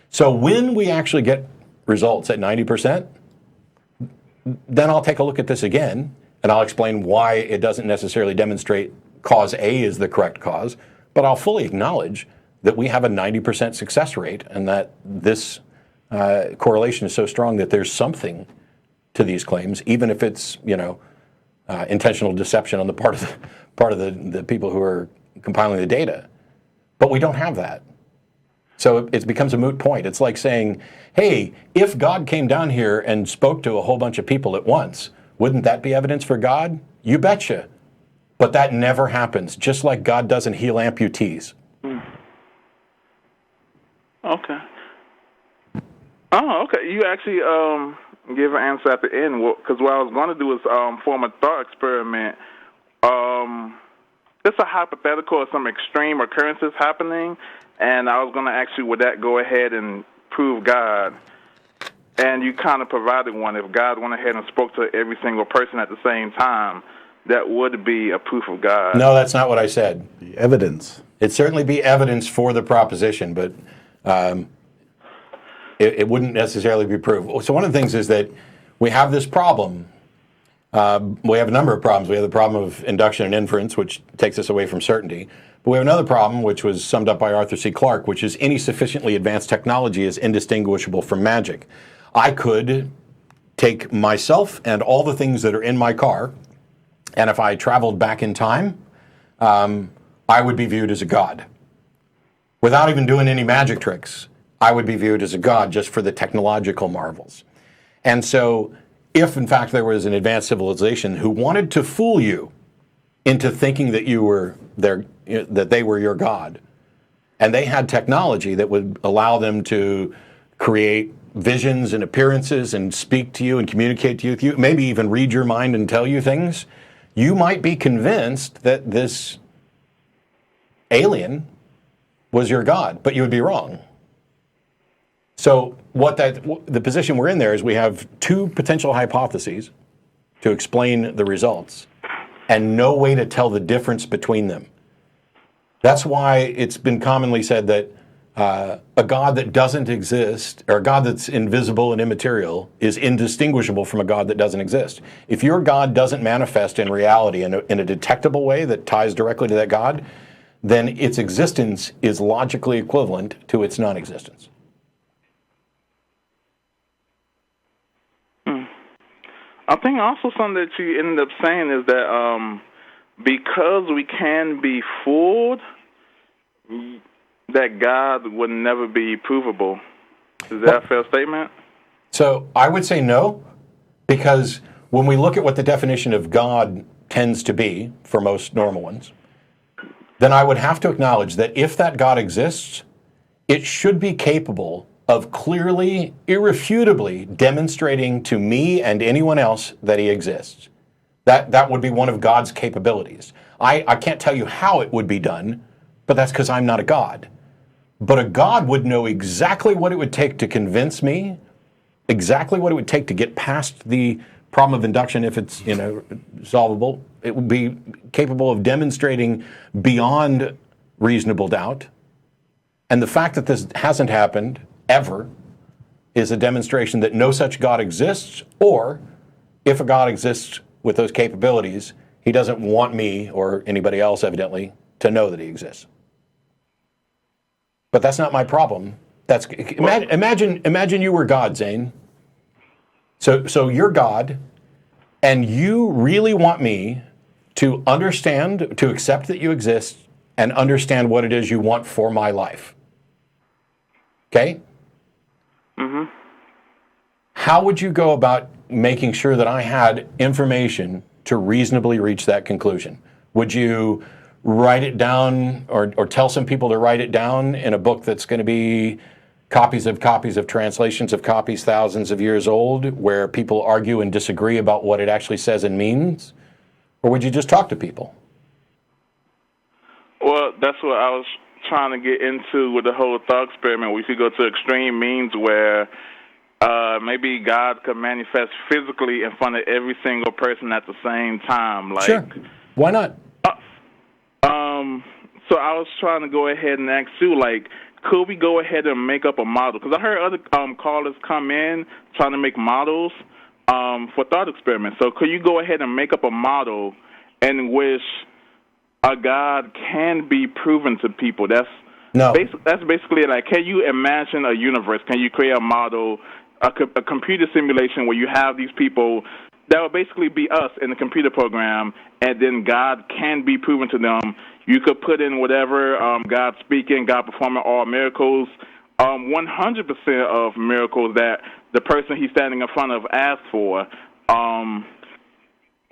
So when we actually get results at 90%, then I'll take a look at this again, and I'll explain why it doesn't necessarily demonstrate cause A is the correct cause, but I'll fully acknowledge that we have a 90% success rate, and that this correlation is so strong that there's something to these claims, even if it's intentional deception on the part of the people who are compiling the data. But we don't have that, so it becomes a moot point. It's like saying, "Hey, if God came down here and spoke to a whole bunch of people at once, wouldn't that be evidence for God?" You betcha. But that never happens. Just like God doesn't heal amputees. Okay. Oh, okay. You actually give an answer at the end, because what I was going to do is form a thought experiment. it's a hypothetical of some extreme occurrences happening, and I was going to ask you, would that go ahead and prove God? And you kind of provided one. If God went ahead and spoke to every single person at the same time, that would be a proof of God. No, that's not what I said. The evidence. It'd certainly be evidence for the proposition, but it wouldn't necessarily be proof. So one of the things is that we have this problem. We have a number of problems. We have the problem of induction and inference, which takes us away from certainty. But we have another problem, which was summed up by Arthur C. Clarke, which is any sufficiently advanced technology is indistinguishable from magic. I could take myself and all the things that are in my car, and if I traveled back in time, I would be viewed as a god. Without even doing any magic tricks, I would be viewed as a god just for the technological marvels. And so, if in fact there was an advanced civilization who wanted to fool you into thinking that you were that they were your god, and they had technology that would allow them to create visions and appearances and speak to you and communicate to you, maybe even read your mind and tell you things, you might be convinced that this alien was your god, but you would be wrong. So the position we're in there is we have two potential hypotheses to explain the results and no way to tell the difference between them. That's why it's been commonly said that a God that doesn't exist, or a God that's invisible and immaterial, is indistinguishable from a God that doesn't exist. If your God doesn't manifest in reality in a detectable way that ties directly to that God, then its existence is logically equivalent to its non-existence. I think also something that you ended up saying is that because we can be fooled, that God would never be provable. Is that a fair statement? So I would say no, because when we look at what the definition of God tends to be for most normal ones, then I would have to acknowledge that if that God exists, it should be capable of clearly, irrefutably demonstrating to me and anyone else that he exists. That would be one of God's capabilities. I can't tell you how it would be done, but that's because I'm not a God. But a God would know exactly what it would take to convince me, exactly what it would take to get past the problem of induction if it's solvable. It would be capable of demonstrating beyond reasonable doubt. And the fact that this hasn't happened ever is a demonstration that no such God exists, or if a God exists with those capabilities, he doesn't want me or anybody else, evidently, to know that he exists. But that's not my problem. Imagine you were God, Zane. So you're God, and you really want me to understand, to accept that you exist, and understand what it is you want for my life. Okay? Mm-hmm. How would you go about making sure that I had information to reasonably reach that conclusion? Would you write it down or tell some people to write it down in a book that's going to be copies of translations of copies thousands of years old, where people argue and disagree about what it actually says and means? Or would you just talk to people? Well, that's what I was trying to get into with the whole thought experiment. We could go to extreme means where maybe God could manifest physically in front of every single person at the same time. Like, sure. Why not? So I was trying to go ahead and ask you, like, could we go ahead and make up a model? Because I heard other callers come in trying to make models for thought experiments. So could you go ahead and make up a model in which a God can be proven to people? That's basically like, can you imagine a universe? Can you create a model, a computer simulation where you have these people that would basically be us in the computer program, and then God can be proven to them? You could put in whatever, God speaking, God performing all miracles, 100% of miracles that the person he's standing in front of asked for.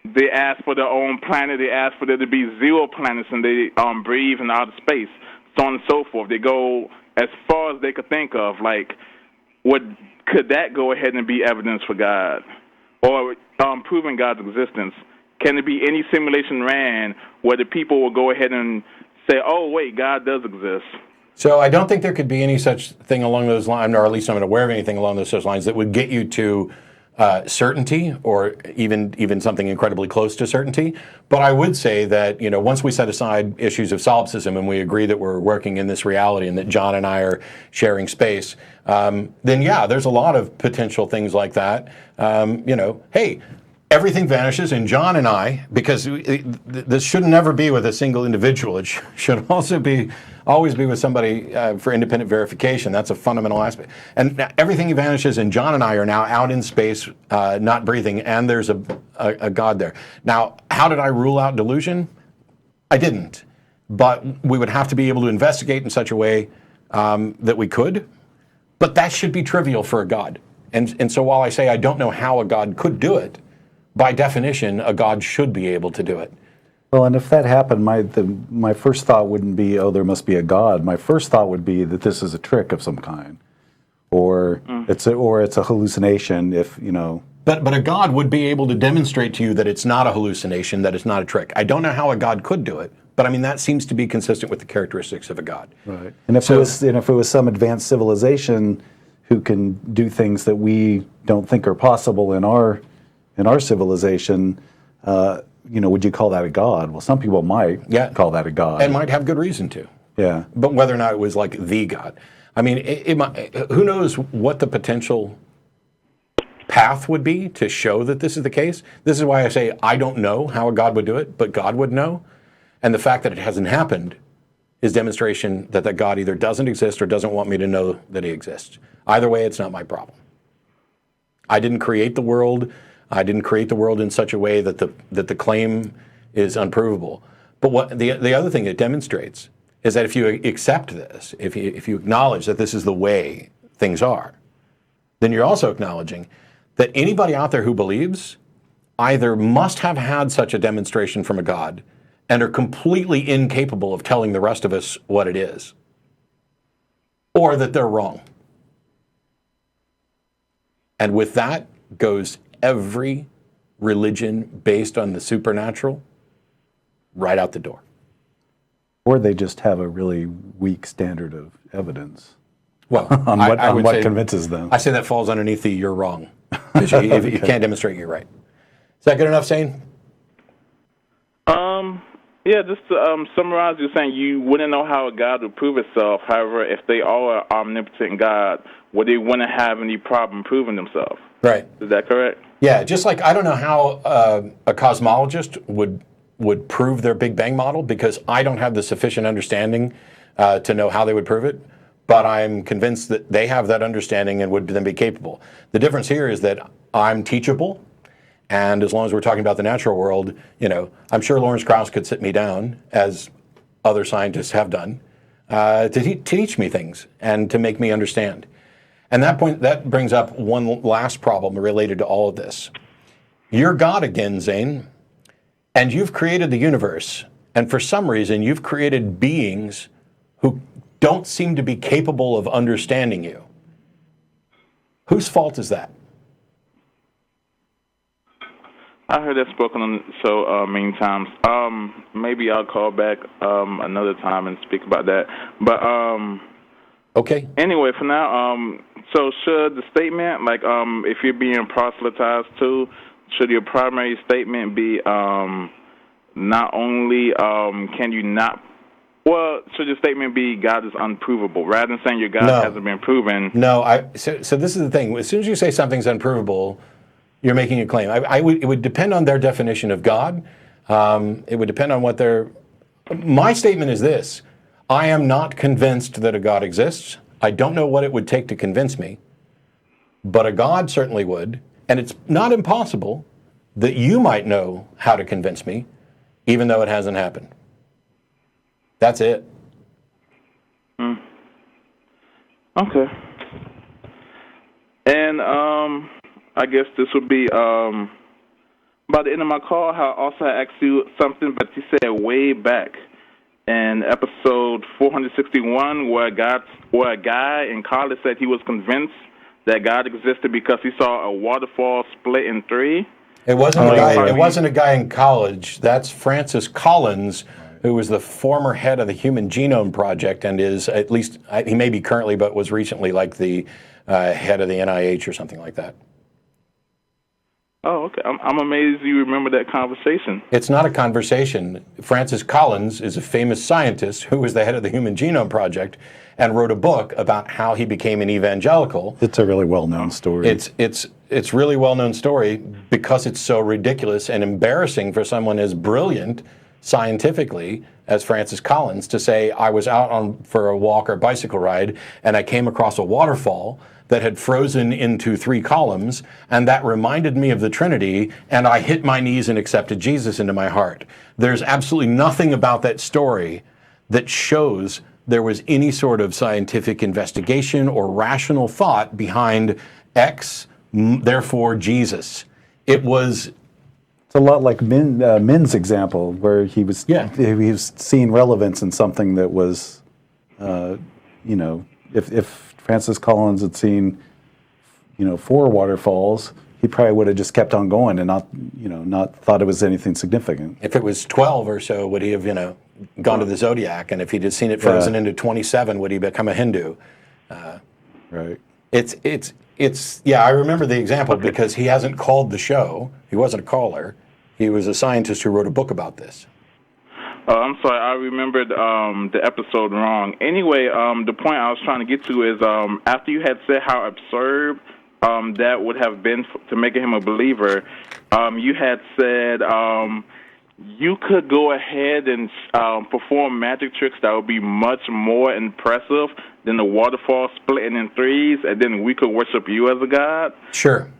They ask for their own planet. They ask for there to be 0 planets, and they breathe in outer space, so on and so forth. They go as far as they could think of. Like, could that go ahead and be evidence for God, or proving God's existence? can there be any simulation ran where the people will go ahead and say, oh, wait, God does exist? So I don't think there could be any such thing along those lines, or at least I'm not aware of anything along those lines that would get you to certainty, or even something incredibly close to certainty. But I would say that, once we set aside issues of solipsism and we agree that we're working in this reality and that John and I are sharing space, then yeah, there's a lot of potential things like that. Hey, everything vanishes, and John and I, because this should never be with a single individual. It should also always be with somebody for independent verification. That's a fundamental aspect. And everything vanishes, and John and I are now out in space, not breathing, and there's a God there. Now, how did I rule out delusion? I didn't. But we would have to be able to investigate in such a way that we could. But that should be trivial for a God. And so while I say I don't know how a God could do it, by definition, a God should be able to do it. Well, and if that happened, my first thought wouldn't be, oh, there must be a God. My first thought would be that this is a trick of some kind, or it's a hallucination. But a God would be able to demonstrate to you that it's not a hallucination, that it's not a trick. I don't know how a God could do it, but I mean that seems to be consistent with the characteristics of a God. Right. And if it was some advanced civilization who can do things that we don't think are possible in our civilization, would you call that a God? Well, some people might call that a God. And might have good reason to. Yeah. But whether or not it was like the God. I mean, who knows what the potential path would be to show that this is the case? This is why I say I don't know how a God would do it, but God would know. And the fact that it hasn't happened is demonstration that that God either doesn't exist or doesn't want me to know that he exists. Either way, it's not my problem. I didn't create the world. I didn't create the world in such a way that the claim is unprovable. But what the other thing it demonstrates is that if you accept this, if you acknowledge that this is the way things are, then you're also acknowledging that anybody out there who believes either must have had such a demonstration from a God and are completely incapable of telling the rest of us what it is, or that they're wrong. And with that goes every religion based on the supernatural right out the door. Or they just have a really weak standard of evidence. Well, on what convinces them. I say that falls underneath the you're wrong. If you can't demonstrate, you're right. Is that good enough, Zane? Yeah, just to summarize, you're saying you wouldn't know how a God would prove itself. However, if they are an omnipotent God, would they wouldn't have any problem proving themselves? Right. Is that correct? Yeah, just like I don't know how a cosmologist would prove their Big Bang model, because I don't have the sufficient understanding to know how they would prove it, but I'm convinced that they have that understanding and would then be capable. The difference here is that I'm teachable, and as long as we're talking about the natural world, I'm sure Lawrence Krauss could sit me down, as other scientists have done, to teach me things and to make me understand. And that brings up one last problem related to all of this. You're God again, Zane, and you've created the universe, and for some reason you've created beings who don't seem to be capable of understanding you. Whose fault is that? I heard that spoken on so many times. Maybe I'll call back another time and speak about that. But okay. Anyway, for now, so should the statement, like if you're being proselytized to, should your primary statement be not only can you not, well, should your statement be God is unprovable, rather than saying your God hasn't been proven? No, so this is the thing. As soon as you say something's unprovable, you're making a claim. It would depend on their definition of God. It would depend on what my statement is this. I am not convinced that a God exists. I don't know what it would take to convince me, but a God certainly would. And it's not impossible that you might know how to convince me, even though it hasn't happened. That's it. Okay. And I guess this would be by the end of my call. I also asked you something, but you said way back in episode 461, where a guy in college said he was convinced that God existed because he saw a waterfall split in three. It wasn't a guy in college. That's Francis Collins, who was the former head of the Human Genome Project and is, at least, he may be currently, but was recently like the head of the NIH or something like that. Oh, okay. I'm amazed you remember that conversation. It's not a conversation. Francis Collins is a famous scientist who was the head of the Human Genome Project and wrote a book about how he became an evangelical. It's a really well-known story. It's really well-known story because it's so ridiculous and embarrassing for someone as brilliant scientifically as Francis Collins to say, I was out for a walk or bicycle ride and I came across a waterfall that had frozen into 3 columns, and that reminded me of the Trinity, and I hit my knees and accepted Jesus into my heart. There's absolutely nothing about that story that shows there was any sort of scientific investigation or rational thought behind X, therefore Jesus. It's a lot like Minh's example, where he was seeing relevance in something that was, if Francis Collins had seen, 4 waterfalls, he probably would have just kept on going and not thought it was anything significant. If it was 12 or so, would he have, gone to the Zodiac? And if he'd have seen it frozen into 27, would he become a Hindu? Right. I remember the example because he hasn't called the show. He wasn't a caller. He was a scientist who wrote a book about this. I'm sorry, I remembered the episode wrong. Anyway, the point I was trying to get to is after you had said how absurd that would have been to make him a believer, you had said you could go ahead and perform magic tricks that would be much more impressive than the waterfall splitting in 3s, and then we could worship you as a god. Sure.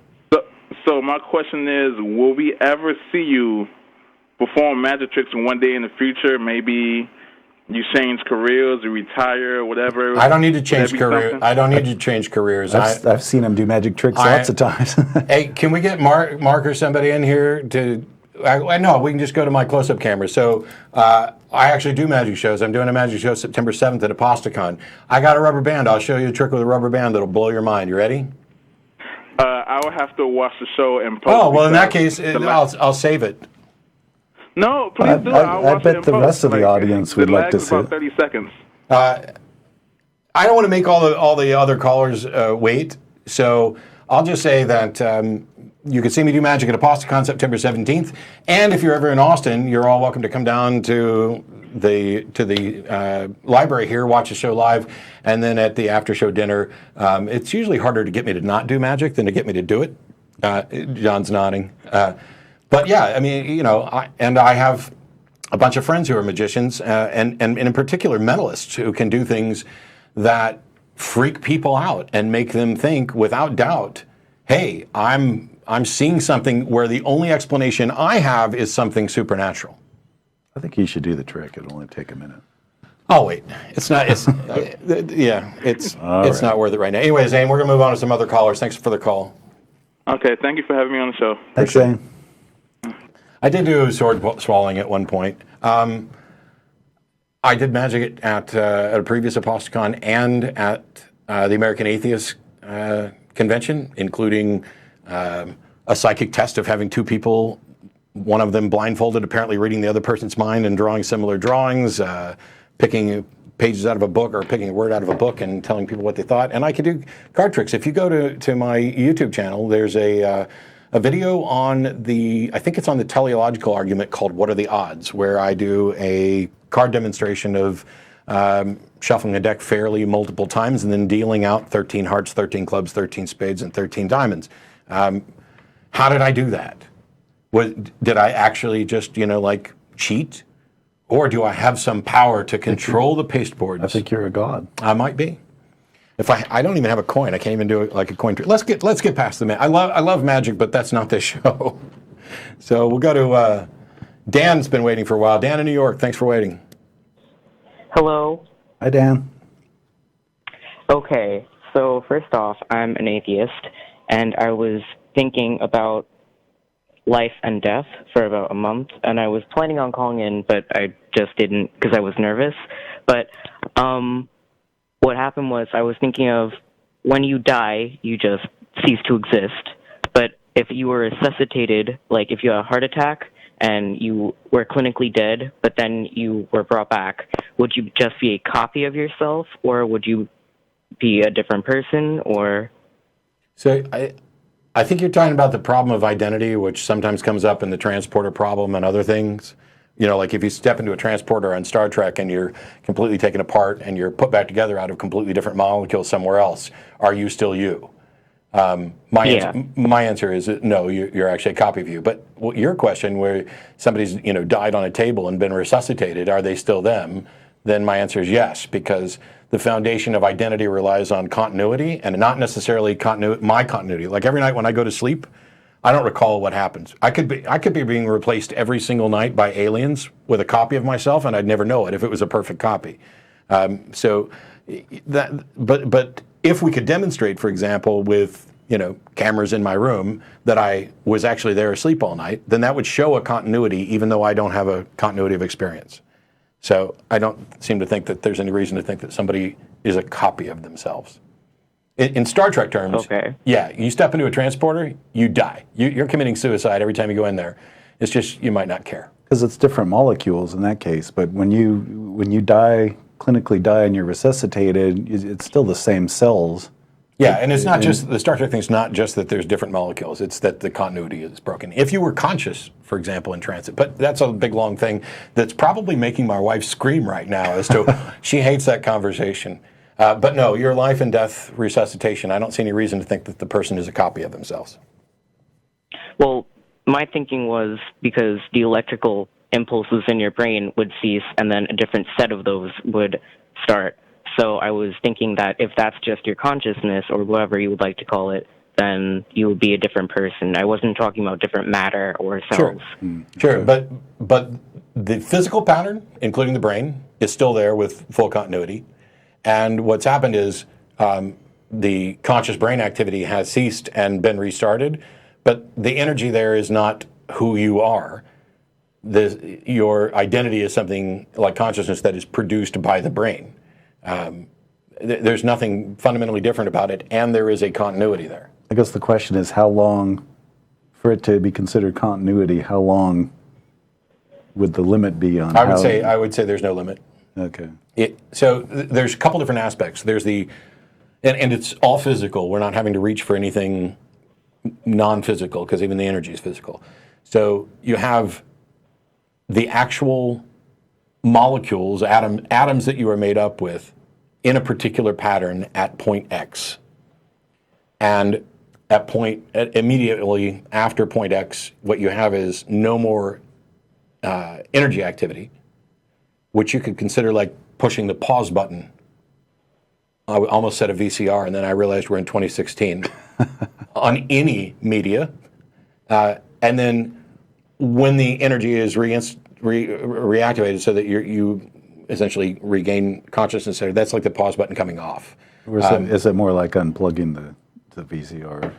So my question is, will we ever see you perform magic tricks one day in the future? Maybe you change careers, you retire, or whatever. I don't need to change careers. I don't need to change careers. I've seen him do magic tricks lots of times. Hey, can we get Mark or somebody in here to? No, we can just go to my close-up camera. So I actually do magic shows. I'm doing a magic show September 7th at Apostacon. I got a rubber band. I'll show you a trick with a rubber band that'll blow your mind. You ready? I will have to watch the show and post. Oh, well, in that case, I'll save it. No, please do. I bet the rest of the audience would like to see it. 30 seconds. I don't want to make all the other callers wait, so I'll just say that you can see me do magic at Apostacon September 17th, and if you're ever in Austin, you're all welcome to come down to the library here, watch the show live, and then at the after show dinner. It's usually harder to get me to not do magic than to get me to do it. John's nodding. But yeah, I mean, I have a bunch of friends who are magicians, and in particular mentalists who can do things that freak people out and make them think without doubt, hey, I'm seeing something where the only explanation I have is something supernatural. I think you should do the trick. It'll only take a minute. Oh wait, it's not. It's not worth it right now. Anyway, Zane, we're gonna move on to some other callers. Thanks for the call. Okay, thank you for having me on the show. Thanks, Zane. I did do sword swallowing at one point. I did magic at a previous Apostacon and at the American Atheist Convention, including a psychic test of having 2 people, one of them blindfolded, apparently reading the other person's mind and drawing similar drawings, picking pages out of a book or picking a word out of a book and telling people what they thought. And I could do card tricks. If you go to my YouTube channel, there's a video on I think it's on the teleological argument called What Are the Odds, where I do a card demonstration of shuffling a deck fairly multiple times and then dealing out 13 hearts, 13 clubs, 13 spades, and 13 diamonds. How did I do that? Did I actually just, cheat? Or do I have some power to control the pasteboards? I think you're a god. I might be. If I don't even have a coin, I can't even do it like a coin trick. Let's get past the magic. I love magic, but that's not this show. So we'll go to Dan's been waiting for a while. Dan in New York, thanks for waiting. Hello. Hi, Dan. Okay, so first off, I'm an atheist, and I was thinking about life and death for about a month, and I was planning on calling in, but I just didn't because I was nervous. But what happened was I was thinking of when you die, you just cease to exist. But if you were resuscitated, like if you had a heart attack and you were clinically dead, but then you were brought back, would you just be a copy of yourself, or would you be a different person, or? So I think you're talking about the problem of identity, which sometimes comes up in the transporter problem and other things. You know, like if you step into a transporter on Star Trek and you're completely taken apart and you're put back together out of completely different molecules somewhere else, are you still you? My answer is no, you're actually a copy of you. But your question, where somebody's died on a table and been resuscitated, are they still them? Then my answer is yes, because the foundation of identity relies on continuity, and not necessarily my continuity. Like every night when I go to sleep, I don't recall what happens. I could be being replaced every single night by aliens with a copy of myself, and I'd never know it if it was a perfect copy. But if we could demonstrate, for example, with cameras in my room that I was actually there asleep all night, then that would show a continuity, even though I don't have a continuity of experience. So I don't seem to think that there's any reason to think that somebody is a copy of themselves. In Star Trek terms, yeah, you step into a transporter, you die. You're committing suicide every time you go in there. It's just you might not care. Because it's different molecules in that case. But when you die, clinically die, and you're resuscitated, it's still the same cells. Yeah, and it's not just the Star Trek thing's not just that there's different molecules. It's that the continuity is broken. If you were conscious, for example, in transit, but that's a big long thing that's probably making my wife scream right now as to she hates that conversation. But no, your life and death resuscitation, I don't see any reason to think that the person is a copy of themselves. Well, my thinking was because the electrical impulses in your brain would cease and then a different set of those would start. So I was thinking that if that's just your consciousness or whatever you would like to call it, then you would be a different person. I wasn't talking about different matter or cells. Sure. But the physical pattern, including the brain, is still there with full continuity. And what's happened is the conscious brain activity has ceased and been restarted, but the energy there is not who you are. Your identity is something like consciousness that is produced by the brain. There's nothing fundamentally different about it, and there is a continuity there. I guess the question is how long, for it to be considered continuity, how long would the limit be on? I would say there's no limit. Okay. So there's a couple different aspects. There's and it's all physical. We're not having to reach for anything non-physical because even the energy is physical. So you have the actual molecules, atoms that you are made up with in a particular pattern at point X. And immediately after point X, what you have is no more energy activity, which you could consider like pushing the pause button. I almost said a VCR, and then I realized we're in 2016 on any media. And then when the energy is reactivated so that you essentially regain consciousness there, that's like the pause button coming off. Or is it more like unplugging the VCR?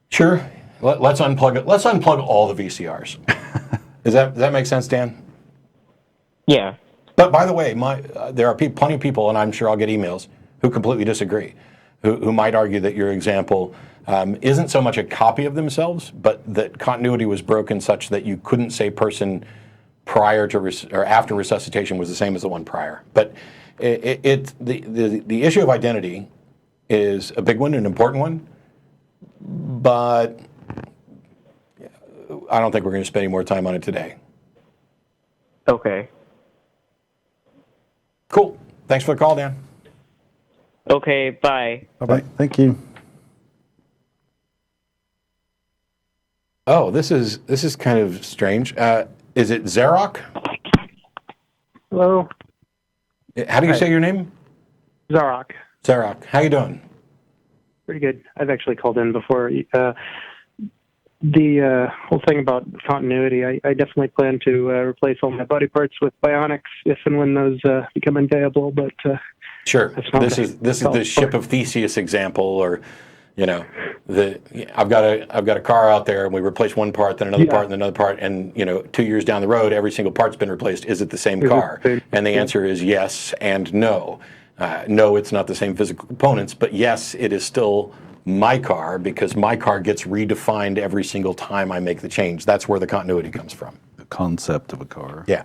Sure. Let's unplug it. Let's unplug all the VCRs. Does that make sense, Dan? Yeah. But by the way, there are plenty of people, and I'm sure I'll get emails, who completely disagree, who might argue that your example isn't so much a copy of themselves, but that continuity was broken such that you couldn't say person prior to or after resuscitation was the same as the one prior. But the issue of identity is a big one, an important one, but I don't think we're going to spend any more time on it today. Okay. Cool. Thanks for the call, Dan. Okay, bye. Bye-bye. Thank you. Oh, this is kind of strange. Is it Xarok? Hello. How do you say your name? Xarok. Xarok. How you doing? Pretty good. I've actually called in before. The whole thing about continuity, I definitely plan to replace all my body parts with bionics if and when those become available. But sure, this is the ship of Theseus example, or I've got a car out there and we replace one part, then another part, and another part, and 2 years down the road, every single part's been replaced. Is it the same car? And the answer is yes and no. No, it's not the same physical components, but yes, it is still my car because my car gets redefined every single time I make the change. That's where the continuity comes from. The concept of a car. Yeah.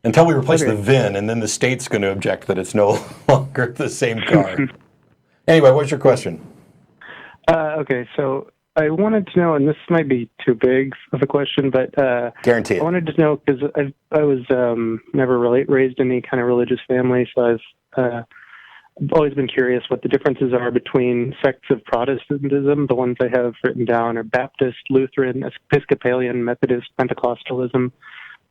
Until we replace the VIN, and then the state's going to object that it's no longer the same car. Anyway, what's your question? Okay, so I wanted to know, and this might be too big of a question, but Guarantee it. I wanted to know because I was never really raised in any kind of religious family, so I've always been curious what the differences are between sects of Protestantism. The ones I have written down are Baptist, Lutheran, Episcopalian, Methodist, Pentecostalism,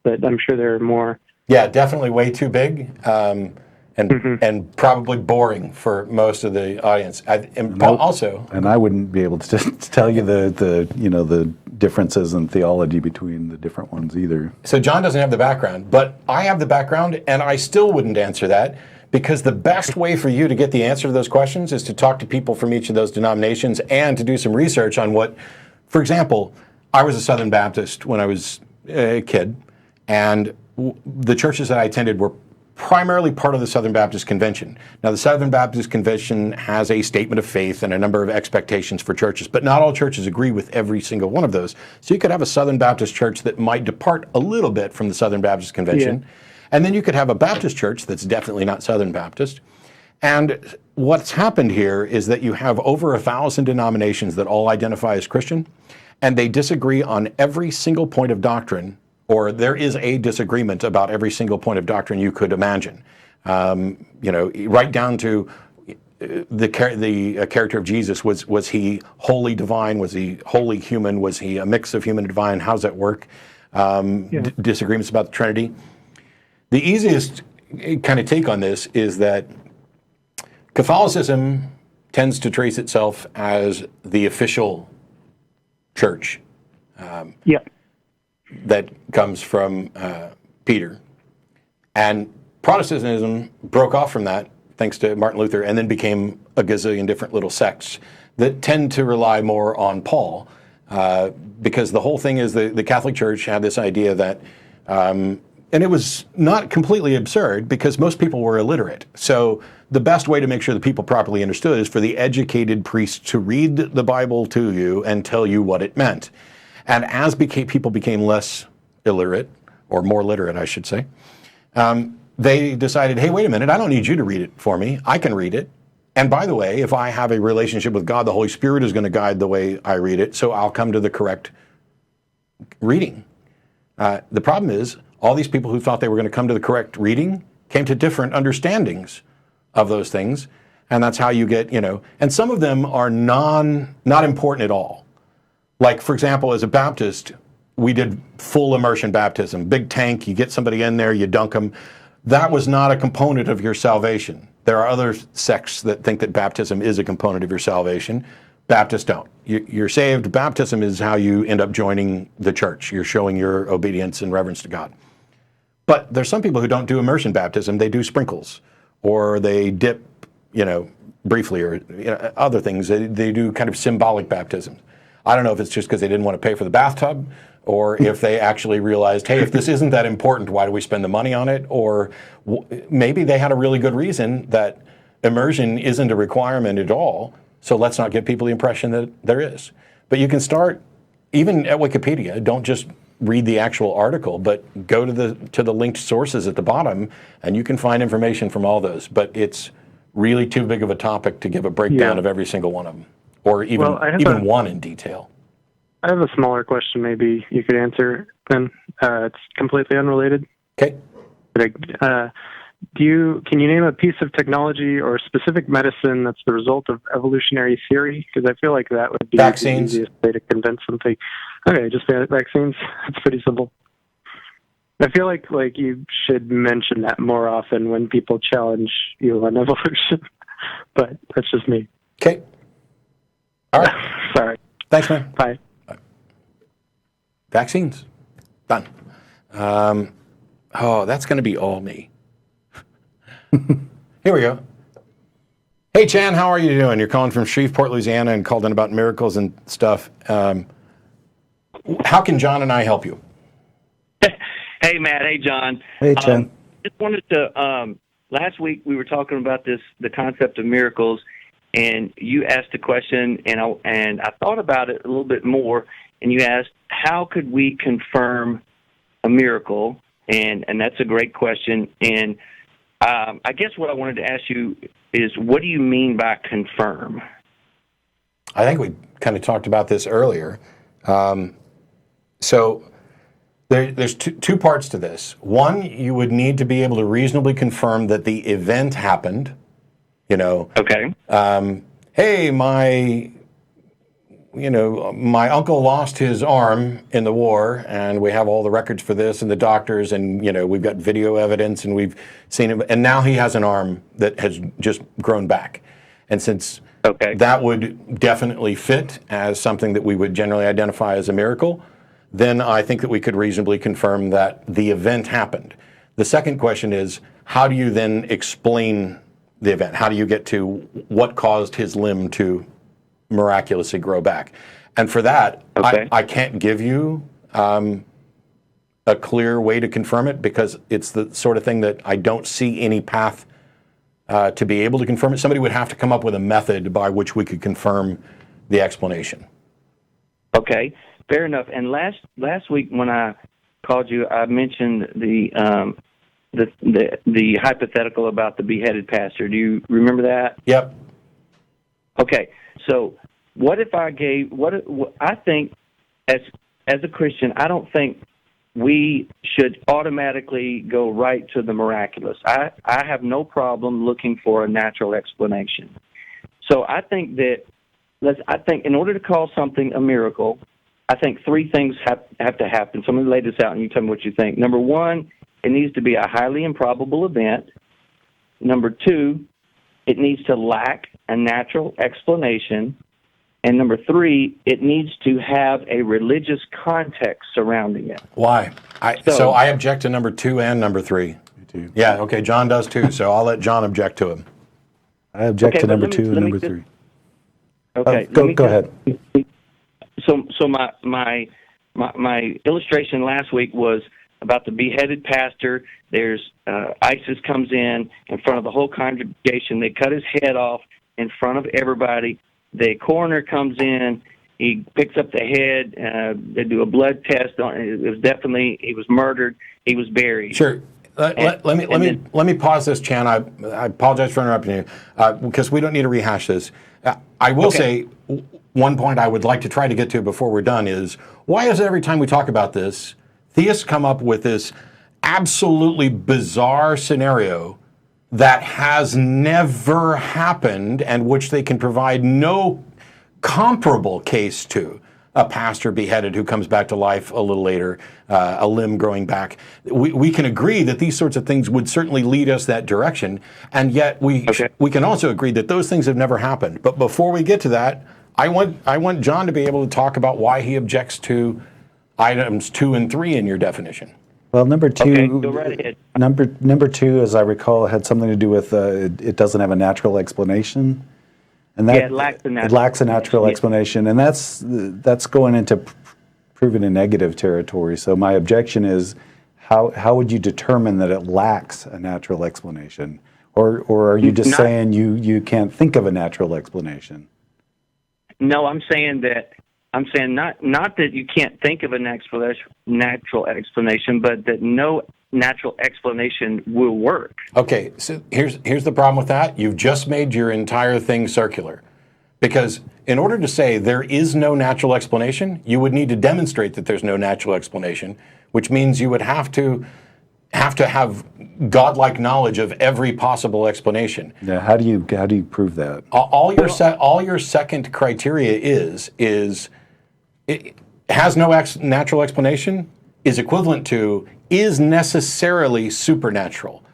but I'm sure there are more. Yeah, definitely way too big, and probably boring for most of the audience. And I wouldn't be able to tell you the differences in theology between the different ones either. So John doesn't have the background, but I have the background, and I still wouldn't answer that because the best way for you to get the answer to those questions is to talk to people from each of those denominations and to do some research on what, for example, I was a Southern Baptist when I was a kid, and the churches that I attended were primarily part of the Southern Baptist Convention. Now, the Southern Baptist Convention has a statement of faith and a number of expectations for churches, but not all churches agree with every single one of those. So you could have a Southern Baptist church that might depart a little bit from the Southern Baptist Convention, and then you could have a Baptist church that's definitely not Southern Baptist. And what's happened here is that you have over 1,000 denominations that all identify as Christian, and they disagree on every single point of doctrine, or there is a disagreement about every single point of doctrine you could imagine. Right down to the character of Jesus. Was he wholly divine? Was he wholly human? Was he a mix of human and divine? How's that work? Disagreements about the Trinity. The easiest kind of take on this is that Catholicism tends to trace itself as the official church. That comes from Peter. And Protestantism broke off from that, thanks to Martin Luther, and then became a gazillion different little sects that tend to rely more on Paul, because the whole thing is the Catholic Church had this idea that, and it was not completely absurd because most people were illiterate. So the best way to make sure that people properly understood is for the educated priest to read the Bible to you and tell you what it meant. And as people became less illiterate, or more literate, I should say, they decided, hey, wait a minute, I don't need you to read it for me. I can read it. And by the way, if I have a relationship with God, the Holy Spirit is going to guide the way I read it, so I'll come to the correct reading. The problem is, all these people who thought they were going to come to the correct reading came to different understandings of those things, and that's how you get, and some of them are not important at all. Like, for example, as a Baptist, we did full immersion baptism, big tank, you get somebody in there, you dunk them. That was not a component of your salvation. There are other sects that think that baptism is a component of your salvation. Baptists don't. You're saved. Baptism is how you end up joining the church. You're showing your obedience and reverence to God. But there's some people who don't do immersion baptism. They do sprinkles, or they dip, briefly, or other things. They do kind of symbolic baptisms. I don't know if it's just because they didn't want to pay for the bathtub, or if they actually realized, hey, if this isn't that important, why do we spend the money on it? Or maybe they had a really good reason that immersion isn't a requirement at all, so let's not give people the impression that there is. But you can start, even at Wikipedia, don't just read the actual article, but go to the linked sources at the bottom, and you can find information from all those. But it's really too big of a topic to give a breakdown of every single one of them, or even one in detail. I have a smaller question maybe you could answer then. It's completely unrelated. Okay. Can you name a piece of technology or specific medicine that's the result of evolutionary theory? Because I feel like that would be vaccines. The easiest way to convince something. Okay, just vaccines. It's pretty simple. I feel like you should mention that more often when people challenge you on evolution, but that's just me. Okay. All right. Sorry. Thanks, man. Bye. Vaccines. Done. That's going to be all me. Here we go. Hey, Chan, how are you doing? You're calling from Shreveport, Louisiana, and called in about miracles and stuff. How can John and I help you? Hey, Matt. Hey, John. Hey, Chan. Just wanted to, last week we were talking about the concept of miracles, and you asked a question, and I thought about it a little bit more, and you asked, how could we confirm a miracle? And that's a great question. And I guess what I wanted to ask you is, what do you mean by confirm? I think we kind of talked about this earlier. So there's two parts to this. One, you would need to be able to reasonably confirm that the event happened. Okay. Hey, my uncle lost his arm in the war, and we have all the records for this and the doctors, and we've got video evidence, and we've seen him, and now he has an arm that has just grown back. And since that would definitely fit as something that we would generally identify as a miracle, then I think that we could reasonably confirm that the event happened. The second question is, how do you then explain the event? How do you get to what caused his limb to miraculously grow back? And for that, I can't give you a clear way to confirm it, because it's the sort of thing that I don't see any path to be able to confirm it. Somebody would have to come up with a method by which we could confirm the explanation. Okay, fair enough. And last week when I called you, I mentioned the hypothetical about the beheaded pastor. Do you remember that? Yep. Okay, so what if I gave I think as a Christian, I don't think we should automatically go right to the miraculous. I have no problem looking for a natural explanation. So I think in order to call something a miracle, I think three things have to happen. So I'm going to lay this out and you tell me what you think. Number one, it needs to be a highly improbable event. Number two, it needs to lack a natural explanation. And number three, it needs to have a religious context surrounding it. Why? So I object to number two and number three. Me too. Yeah, okay, John does too, so I'll let John object to him. I object to number two and number three. Okay. Go ahead. So my illustration last week was about the beheaded pastor. There's ISIS comes in front of the whole congregation. They cut his head off in front of everybody. The coroner comes in. He picks up the head. They do a blood test on it. It was definitely, he was murdered. He was buried. Sure. Let me pause this, Chan. I apologize for interrupting you, because we don't need to rehash this. I will say one point I would like to try to get to before we're done is, why is it every time we talk about this, theists come up with this absolutely bizarre scenario that has never happened and which they can provide no comparable case to? A pastor beheaded who comes back to life a little later, a limb growing back. We can agree that these sorts of things would certainly lead us that direction, and yet we can also agree that those things have never happened. But before we get to that, I want John to be able to talk about why he objects to items 2 and 3 in your definition. Well, number two, Okay, go right ahead. Number two, as I recall, had something to do with it doesn't have a natural explanation, and that it lacks a natural explanation, and that's going into proven a negative territory. So my objection is, how would you determine that it lacks a natural explanation, or are you just saying you can't think of a natural explanation? No, I'm saying not that you can't think of a natural explanation, but that no natural explanation will work. Okay, so here's the problem with that. You've just made your entire thing circular. Because in order to say there is no natural explanation, you would need to demonstrate that there's no natural explanation, which means you would have to have godlike knowledge of every possible explanation. Yeah, how do you prove that? All your second criteria is it has no natural explanation is equivalent to is necessarily supernatural.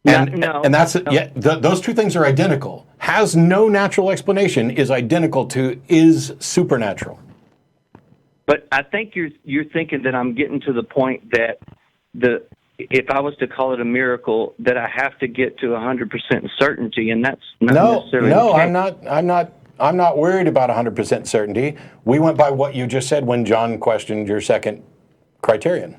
And that's those two things are identical. Has no natural explanation is identical to is supernatural. But I think you're thinking that I'm getting to the point that if I was to call it a miracle, that I have to get to 100% certainty, and that's not necessarily the case. I'm not worried about 100% certainty. We went by what you just said when John questioned your second criterion.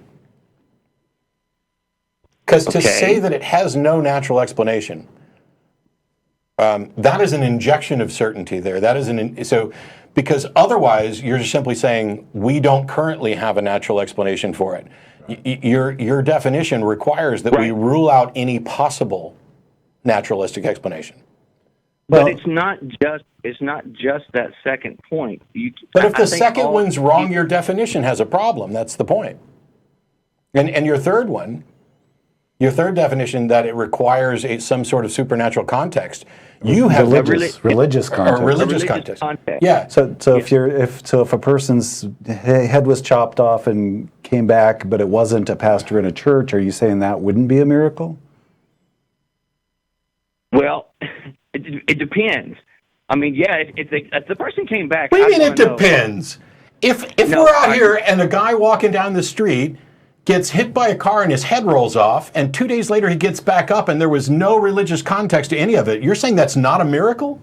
Because to say that it has no natural explanation, that is an injection of certainty there. That is because otherwise you're just simply saying we don't currently have a natural explanation for it. Your definition requires that we rule out any possible naturalistic explanation. But it's not just that second point. But if the second one's wrong, your definition has a problem. That's the point. And your third one, your third definition that it requires some sort of supernatural context. You have religious context. Or religious context. Yeah. So if a person's head was chopped off and came back, but it wasn't a pastor in a church, are you saying that wouldn't be a miracle? Well, it depends. I mean, yeah, if the person came back. What do you mean it depends? If we're out here and a guy walking down the street gets hit by a car and his head rolls off, and 2 days later he gets back up and there was no religious context to any of it, you're saying that's not a miracle?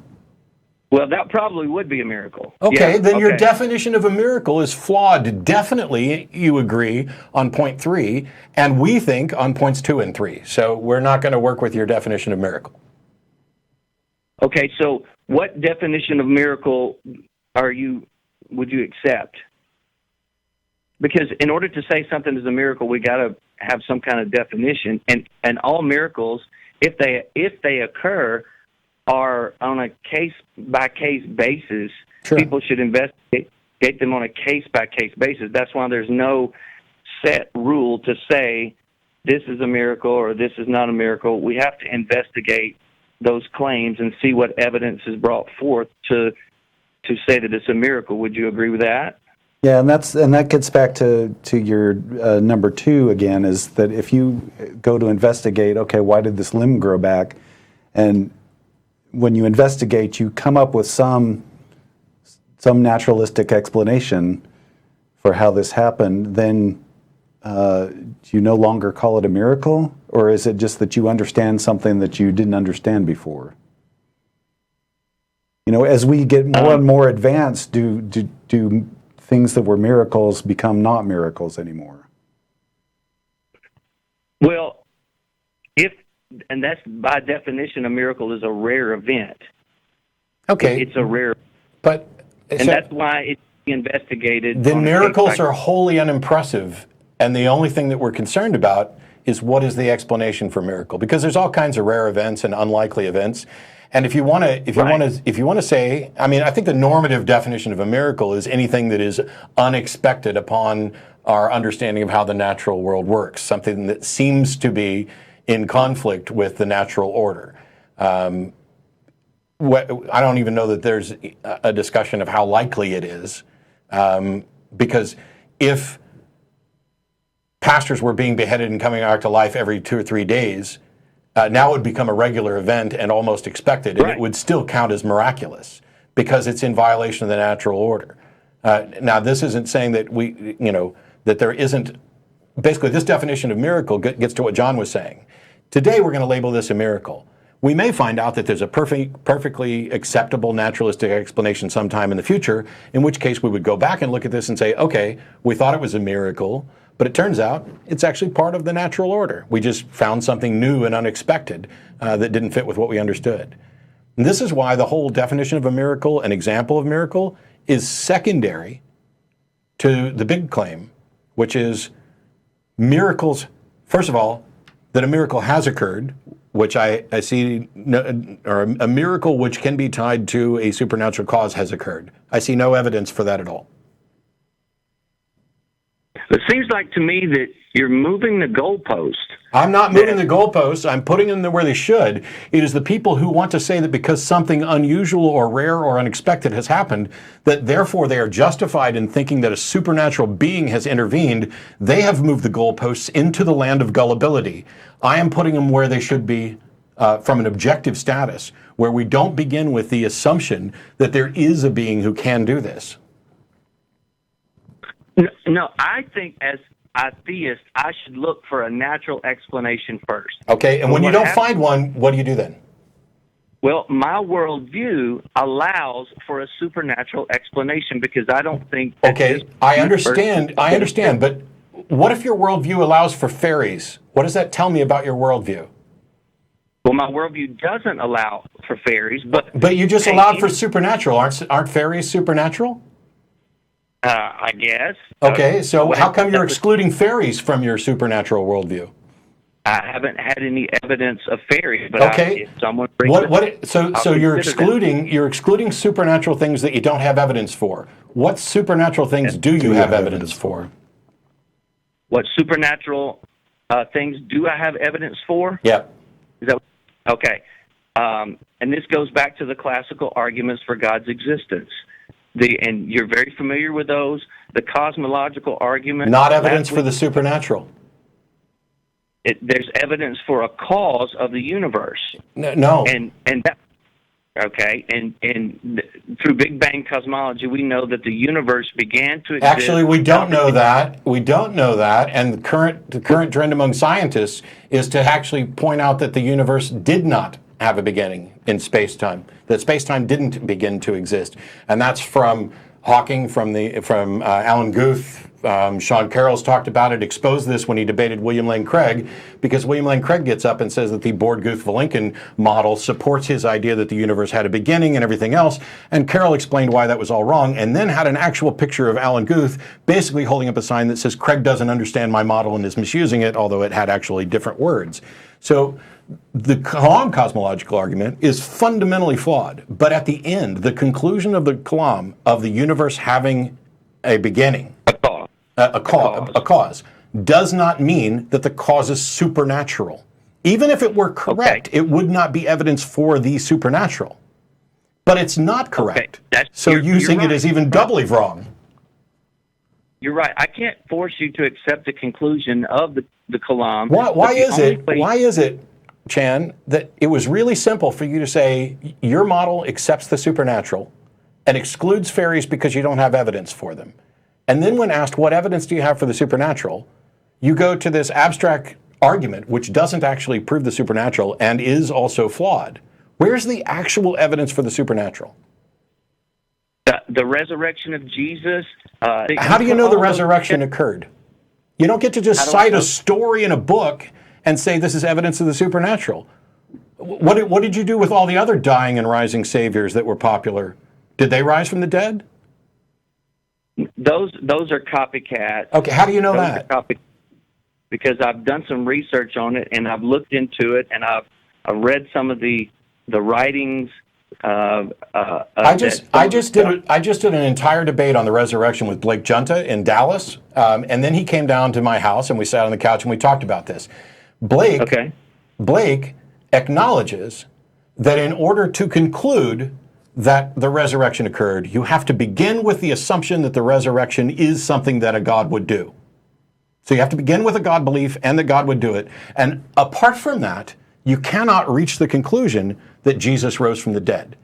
Well, that probably would be a miracle. Okay, yeah, then your definition of a miracle is flawed. Definitely, you agree on point 3, and we think on points 2 and 3. So we're not going to work with your definition of miracle. Okay, so what definition of miracle would you accept? Because in order to say something is a miracle, we got to have some kind of definition, and all miracles, if they occur, are on a case by case basis. Sure. People should investigate them on a case by case basis. That's why there's no set rule to say this is a miracle or this is not a miracle. We have to investigate those claims and see what evidence is brought forth to say that it's a miracle. Would you agree with that? Yeah, and that gets back to your number 2 again, is that if you go to investigate, okay, why did this limb grow back? And when you investigate, you come up with some naturalistic explanation for how this happened, then do you no longer call it a miracle? Or is it just that you understand something that you didn't understand before? You know, as we get more and more advanced, do things that were miracles become not miracles anymore? Well, and that's by definition, a miracle is a rare event. Okay. It's a rare, but that's why it's investigated. Then miracles are wholly unimpressive, and the only thing that we're concerned about is what is the explanation for miracle? Because there's all kinds of rare events and unlikely events. And if you want to say, I mean, I think the normative definition of a miracle is anything that is unexpected upon our understanding of how the natural world works, something that seems to be in conflict with the natural order. I don't even know that there's a discussion of how likely it is, because if pastors were being beheaded and coming back to life every 2 or 3 days, now it would become a regular event and almost expected, and it would still count as miraculous because it's in violation of the natural order. Now, this isn't saying that that there isn't. Basically, this definition of miracle gets to what John was saying. Today, we're going to label this a miracle. We may find out that there's a perfectly acceptable naturalistic explanation sometime in the future, in which case we would go back and look at this and say, okay, we thought it was a miracle, but it turns out it's actually part of the natural order. We just found something new and unexpected that didn't fit with what we understood. And this is why the whole definition of a miracle, an example of miracle, is secondary to the big claim, which is miracles, first of all, that a miracle has occurred, which I see, or a miracle which can be tied to a supernatural cause has occurred. I see no evidence for that at all. It seems like to me that you're moving the goalpost. I'm not moving the goalposts. I'm putting them where they should. It is the people who want to say that because something unusual or rare or unexpected has happened, that therefore they are justified in thinking that a supernatural being has intervened. They have moved the goalposts into the land of gullibility. I am putting them where they should be from an objective status, where we don't begin with the assumption that there is a being who can do this. No, I think as a theist, I should look for a natural explanation first. Okay, and when you don't find one, what do you do then? Well, my worldview allows for a supernatural explanation because I don't think... Okay, I understand, but what if your worldview allows for fairies? What does that tell me about your worldview? Well, my worldview doesn't allow for fairies, but you just allowed for supernatural. Aren't fairies supernatural? I guess. Okay, so how come you're excluding fairies from your supernatural worldview? I haven't had any evidence of fairies, but okay. if someone brings so you're excluding supernatural things that you don't have evidence for. What supernatural things do you have evidence for? What supernatural things do I have evidence for? Yep. Is that okay? And this goes back to the classical arguments for God's existence. And you're very familiar with those. The cosmological argument. Not evidence for the supernatural. There's evidence for a cause of the universe. No. And that, okay. And through Big Bang cosmology, we know that the universe began to exist. Actually, we don't know that. We don't know that. And the current trend among scientists is to actually point out that the universe did not have a beginning in space-time. That space-time didn't begin to exist. And that's from Hawking, from Alan Guth. Sean Carroll's talked about it, exposed this when he debated William Lane Craig, because William Lane Craig gets up and says that the Borg-Guth-Vilenkin model supports his idea that the universe had a beginning and everything else, and Carroll explained why that was all wrong, and then had an actual picture of Alan Guth basically holding up a sign that says, Craig doesn't understand my model and is misusing it, although it had actually different words. So the Kalam cosmological argument is fundamentally flawed, but at the end, the conclusion of the Kalam of the universe having a beginning, a cause, does not mean that the cause is supernatural. Even if it were correct, it would not be evidence for the supernatural. But it's not correct. So using it is even doubly wrong. You're right. I can't force you to accept the conclusion of the Kalam. Why is it, Chan, that it was really simple for you to say your model accepts the supernatural and excludes fairies because you don't have evidence for them? And then when asked, what evidence do you have for the supernatural? You go to this abstract argument, which doesn't actually prove the supernatural and is also flawed. Where's the actual evidence for the supernatural? The resurrection of Jesus. How do you know the resurrection occurred? You don't get to just cite a story in a book and say this is evidence of the supernatural. What did you do with all the other dying and rising saviors that were popular? Did they rise from the dead? Those are copycats. Okay, how do you know that? Because I've done some research on it, and I've looked into it, and I've read some of the writings. I just did an entire debate on the resurrection with Blake Junta in Dallas, and then he came down to my house, and we sat on the couch and we talked about this. Blake acknowledges that in order to conclude that the resurrection occurred, you have to begin with the assumption that the resurrection is something that a God would do. So you have to begin with a God belief and that God would do it. And apart from that, you cannot reach the conclusion that Jesus rose from the dead.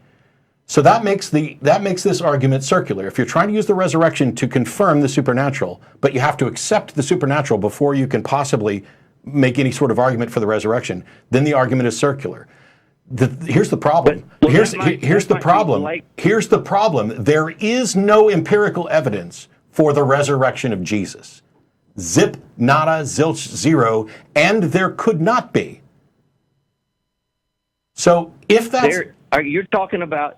So that makes this argument circular. If you're trying to use the resurrection to confirm the supernatural, but you have to accept the supernatural before you can possibly make any sort of argument for the resurrection, then the argument is circular. Here's the problem. Here's the problem. There is no empirical evidence for the resurrection of Jesus. Zip, nada, zilch, zero, and there could not be. So if that's you're talking about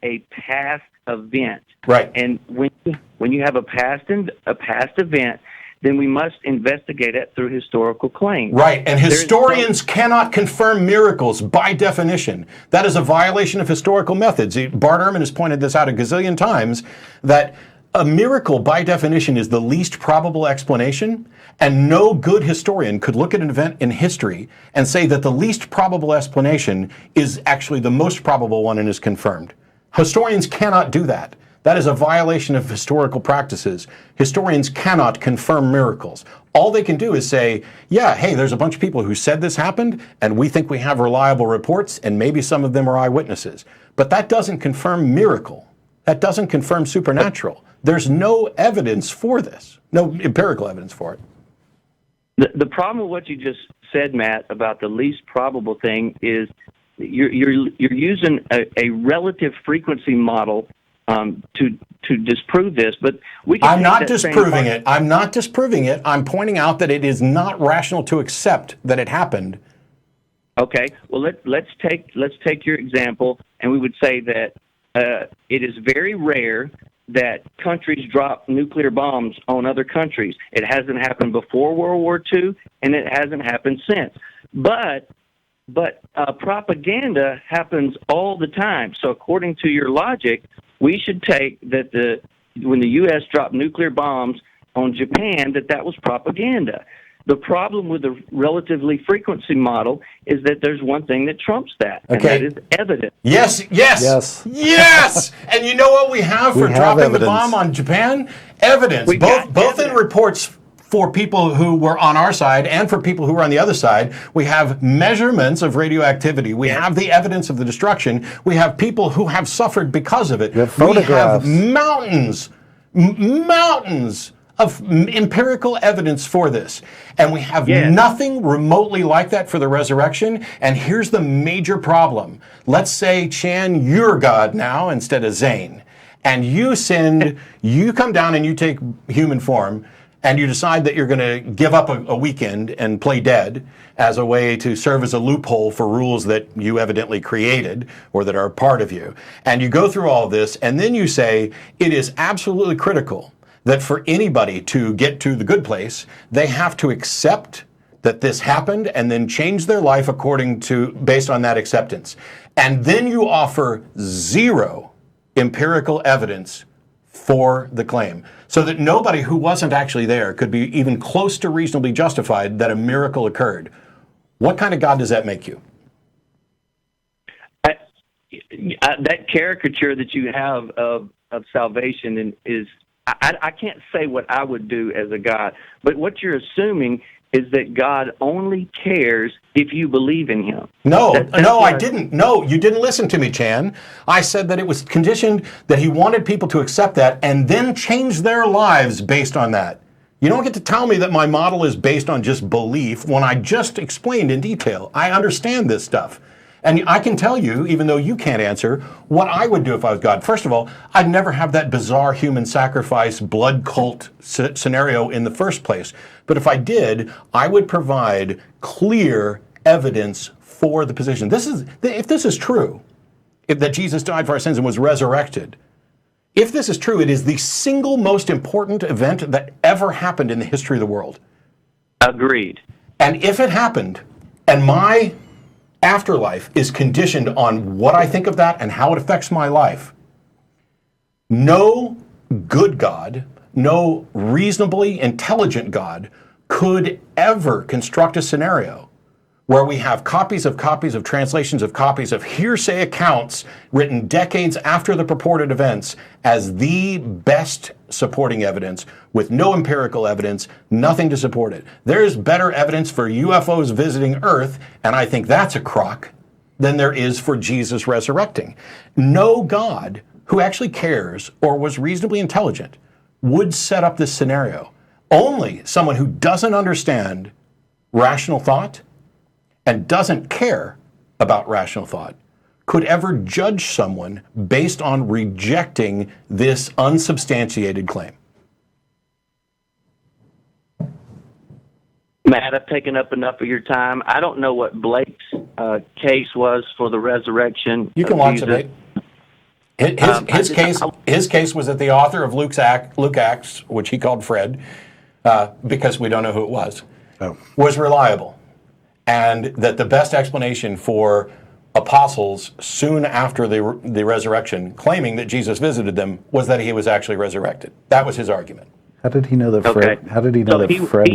a past event, right? And when you have a past event, then we must investigate it through historical claims. Right, and historians cannot confirm miracles by definition. That is a violation of historical methods. Bart Ehrman has pointed this out a gazillion times, that a miracle by definition is the least probable explanation, and no good historian could look at an event in history and say that the least probable explanation is actually the most probable one and is confirmed. Historians cannot do that. That is a violation of historical practices. Historians cannot confirm miracles. All they can do is say, yeah, hey, there's a bunch of people who said this happened, and we think we have reliable reports, and maybe some of them are eyewitnesses. But that doesn't confirm miracle. That doesn't confirm supernatural. There's no evidence for this, no empirical evidence for it. The problem with what you just said, Matt, about the least probable thing is you're using a relative frequency model to disprove this, but we can. I'm not disproving it. I'm not disproving it. I'm pointing out that it is not rational to accept that it happened Okay. Well, let's take your example, and we would say that it is very rare that countries drop nuclear bombs on other countries. It hasn't happened before World War II, and it hasn't happened since. But propaganda happens all the time. So according to your logic, we should take that when the U.S. dropped nuclear bombs on Japan, that was propaganda. The problem with the relatively frequency model is that there's one thing that trumps that, and that is evidence. Yes. And you know what we have for dropping evidence. the bomb on Japan? Evidence. Both in reports for people who were on our side and for people who were on the other side. We have measurements of radioactivity. We have the evidence of the destruction. We have people who have suffered because of it. We have photographs. We have mountains of empirical evidence for this. And we have nothing remotely like that for the resurrection. And here's the major problem. Let's say, Chan, you're God now instead of Zane. And you come down and you take human form, and you decide that you're going to give up a weekend and play dead as a way to serve as a loophole for rules that you evidently created or that are a part of you. And you go through all of this, and then you say it is absolutely critical that for anybody to get to the good place, they have to accept that this happened and then change their life based on that acceptance. And then you offer zero empirical evidence for the claim, so that nobody who wasn't actually there could be even close to reasonably justified that a miracle occurred. What kind of God does that make you? That caricature that you have of salvation is, I can't say what I would do as a God, but what you're assuming is that God only cares if you believe in him. I didn't. No, you didn't listen to me, Chan. I said that it was conditioned that he wanted people to accept that and then change their lives based on that. You don't get to tell me that my model is based on just belief when I just explained in detail. I understand this stuff. And I can tell you, even though you can't answer, what I would do if I was God. First of all, I'd never have that bizarre human sacrifice blood cult scenario in the first place. But if I did, I would provide clear evidence for the position. If this is true, that Jesus died for our sins and was resurrected, if this is true, it is the single most important event that ever happened in the history of the world. Agreed. And if it happened, and my afterlife is conditioned on what I think of that and how it affects my life, no good God, no reasonably intelligent God could ever construct a scenario where we have copies of translations of copies of hearsay accounts written decades after the purported events as the best supporting evidence with no empirical evidence, nothing to support it. There's better evidence for UFOs visiting Earth, and I think that's a crock, than there is for Jesus resurrecting. No God who actually cares or was reasonably intelligent would set up this scenario. Only someone who doesn't understand rational thought and doesn't care about rational thought could ever judge someone based on rejecting this unsubstantiated claim. Matt, I've taken up enough of your time. I don't know what Blake's case was for the resurrection. You can watch it. His case was that the author of Luke Acts, which he called Fred, because we don't know who it was, was reliable. And that the best explanation for apostles soon after the resurrection claiming that Jesus visited them was that he was actually resurrected. That was his argument. How did he know that Fred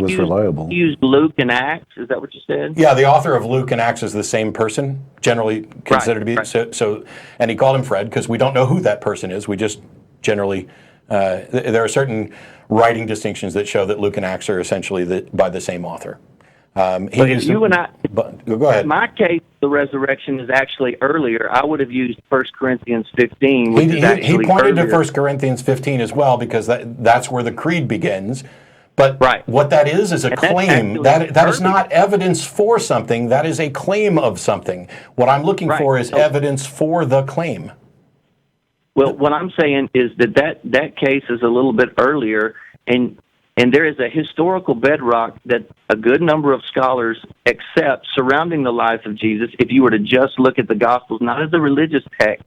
was reliable? He used Luke and Acts. Is that what you said? Yeah, the author of Luke and Acts is the same person, generally considered to be. Right. So, and he called him Fred because we don't know who that person is. We just generally there are certain writing distinctions that show that Luke and Acts are essentially by the same author. But you and I, go ahead. My case, the resurrection is actually earlier. I would have used 1 Corinthians 15. Which is actually he pointed earlier to 1 Corinthians 15 as well, because that's where the creed begins. But what that is a claim. That is not evidence for something. That is a claim of something. What I'm looking for is evidence for the claim. Well, what I'm saying is that case is a little bit earlier, and And there is a historical bedrock that a good number of scholars accept surrounding the life of Jesus. If you were to just look at the Gospels, not as a religious text,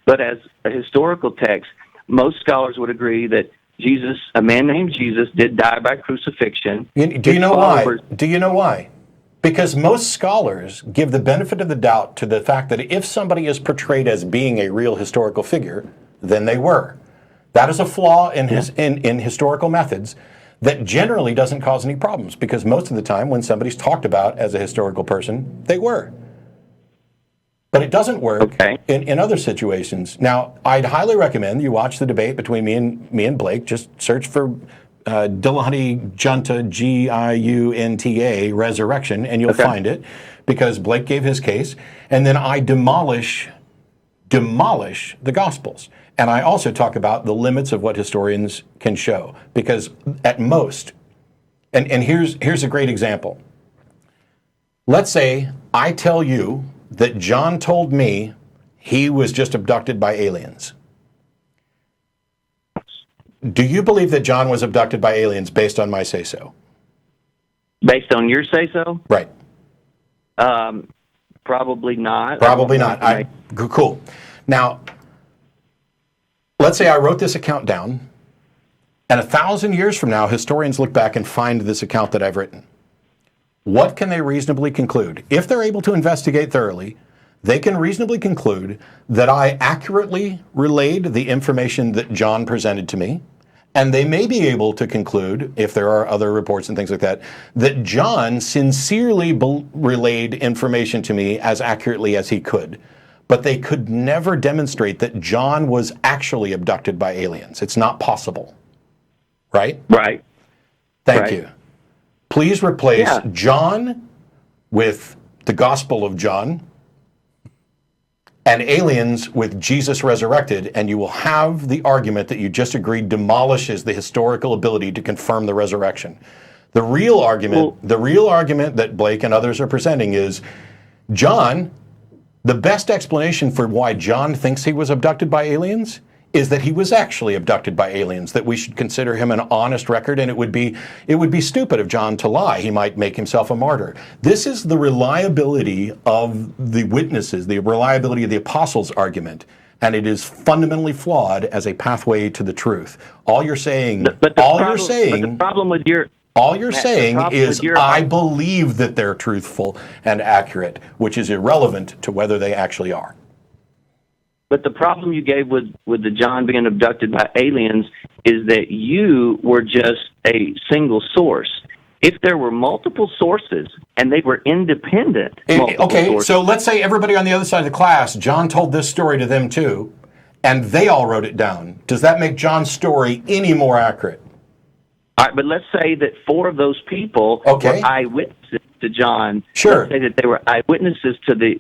but as a historical text, most scholars would agree that Jesus, a man named Jesus, did die by crucifixion. Do you know why? Do you know why? Because most scholars give the benefit of the doubt to the fact that if somebody is portrayed as being a real historical figure, then they were. That is a flaw in historical methods that generally doesn't cause any problems, because most of the time when somebody's talked about as a historical person, they were. But it doesn't work in other situations. Now, I'd highly recommend you watch the debate between me and Blake. Just search for Dillahunty Junta, Giunta, resurrection, and you'll find it, because Blake gave his case, and then I demolish the Gospels. And I also talk about the limits of what historians can show, because at most, and here's a great example. Let's say I tell you that John told me he was just abducted by aliens. Do you believe that John was abducted by aliens based on my say-so? Based on your say-so? Right. Probably not. Probably not. Cool. Now, let's say I wrote this account down, and 1,000 years from now, historians look back and find this account that I've written. What can they reasonably conclude? If they're able to investigate thoroughly, they can reasonably conclude that I accurately relayed the information that John presented to me, and they may be able to conclude, if there are other reports and things like that, that John sincerely relayed information to me as accurately as he could. But they could never demonstrate that John was actually abducted by aliens. It's not possible. Right? Right. Thank you. Please replace John with the Gospel of John and aliens with Jesus resurrected, and you will have the argument that you just agreed demolishes the historical ability to confirm the resurrection. The real argument that Blake and others are presenting is John, the best explanation for why John thinks he was abducted by aliens is that he was actually abducted by aliens, that we should consider him an honest record, and it would be stupid of John to lie. He might make himself a martyr. This is the reliability of the witnesses, the reliability of the apostles' argument, and it is fundamentally flawed as a pathway to the truth. All you're saying is I believe that they're truthful and accurate, which is irrelevant to whether they actually are. But the problem you gave with the John being abducted by aliens is that you were just a single source. If there were multiple sources and they were independent, so let's say everybody on the other side of the class, John told this story to them too, and they all wrote it down. Does that make John's story any more accurate? All right, but let's say that 4 of those people were eyewitnesses to John. Sure. Let's say that they were eyewitnesses to the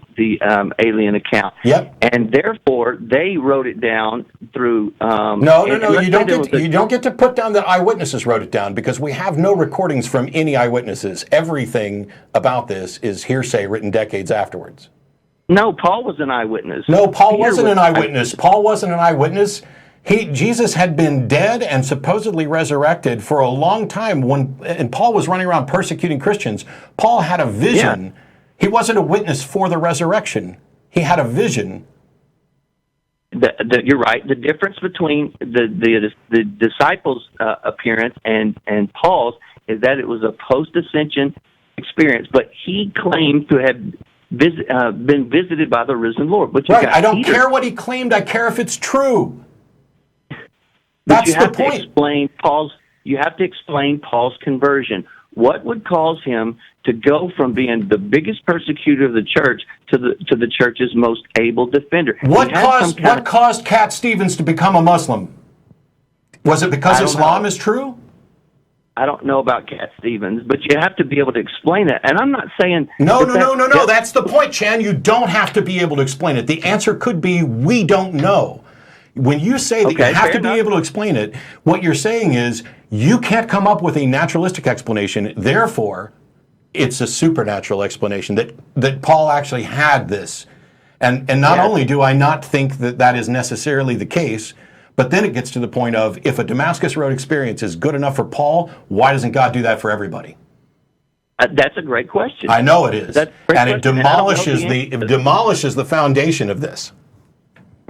alien account. Yep. And therefore, they wrote it down through. No. You don't get to put down that eyewitnesses wrote it down, because we have no recordings from any eyewitnesses. Everything about this is hearsay written decades afterwards. No, Paul was an eyewitness. No, Paul wasn't an eyewitness. Paul wasn't an eyewitness. Jesus had been dead and supposedly resurrected for a long time and Paul was running around persecuting Christians. Paul had a vision. Yeah. He wasn't a witness for the resurrection. He had a vision. You're right. The difference between the disciples' appearance and Paul's is that it was a post-ascension experience, but he claimed to have been visited by the risen Lord. But I don't care what he claimed. I care if it's true. That's the point. You have to explain Paul's conversion. What would cause him to go from being the biggest persecutor of the church to the church's most able defender? What caused Cat Stevens to become a Muslim? Was it because Islam is true? I don't know about Cat Stevens, but you have to be able to explain that. And I'm not saying... No. That's the point, Chan. You don't have to be able to explain it. The answer could be, we don't know. When you say that you have to be able to explain it, what you're saying is you can't come up with a naturalistic explanation. Therefore, it's a supernatural explanation that Paul actually had this. And not only do I not think that is necessarily the case, But then it gets to the point of, if a Damascus Road experience is good enough for Paul, why doesn't God do that for everybody? That's a great question. I know it is. That's a great And it question, and I don't know demolishes the foundation of this.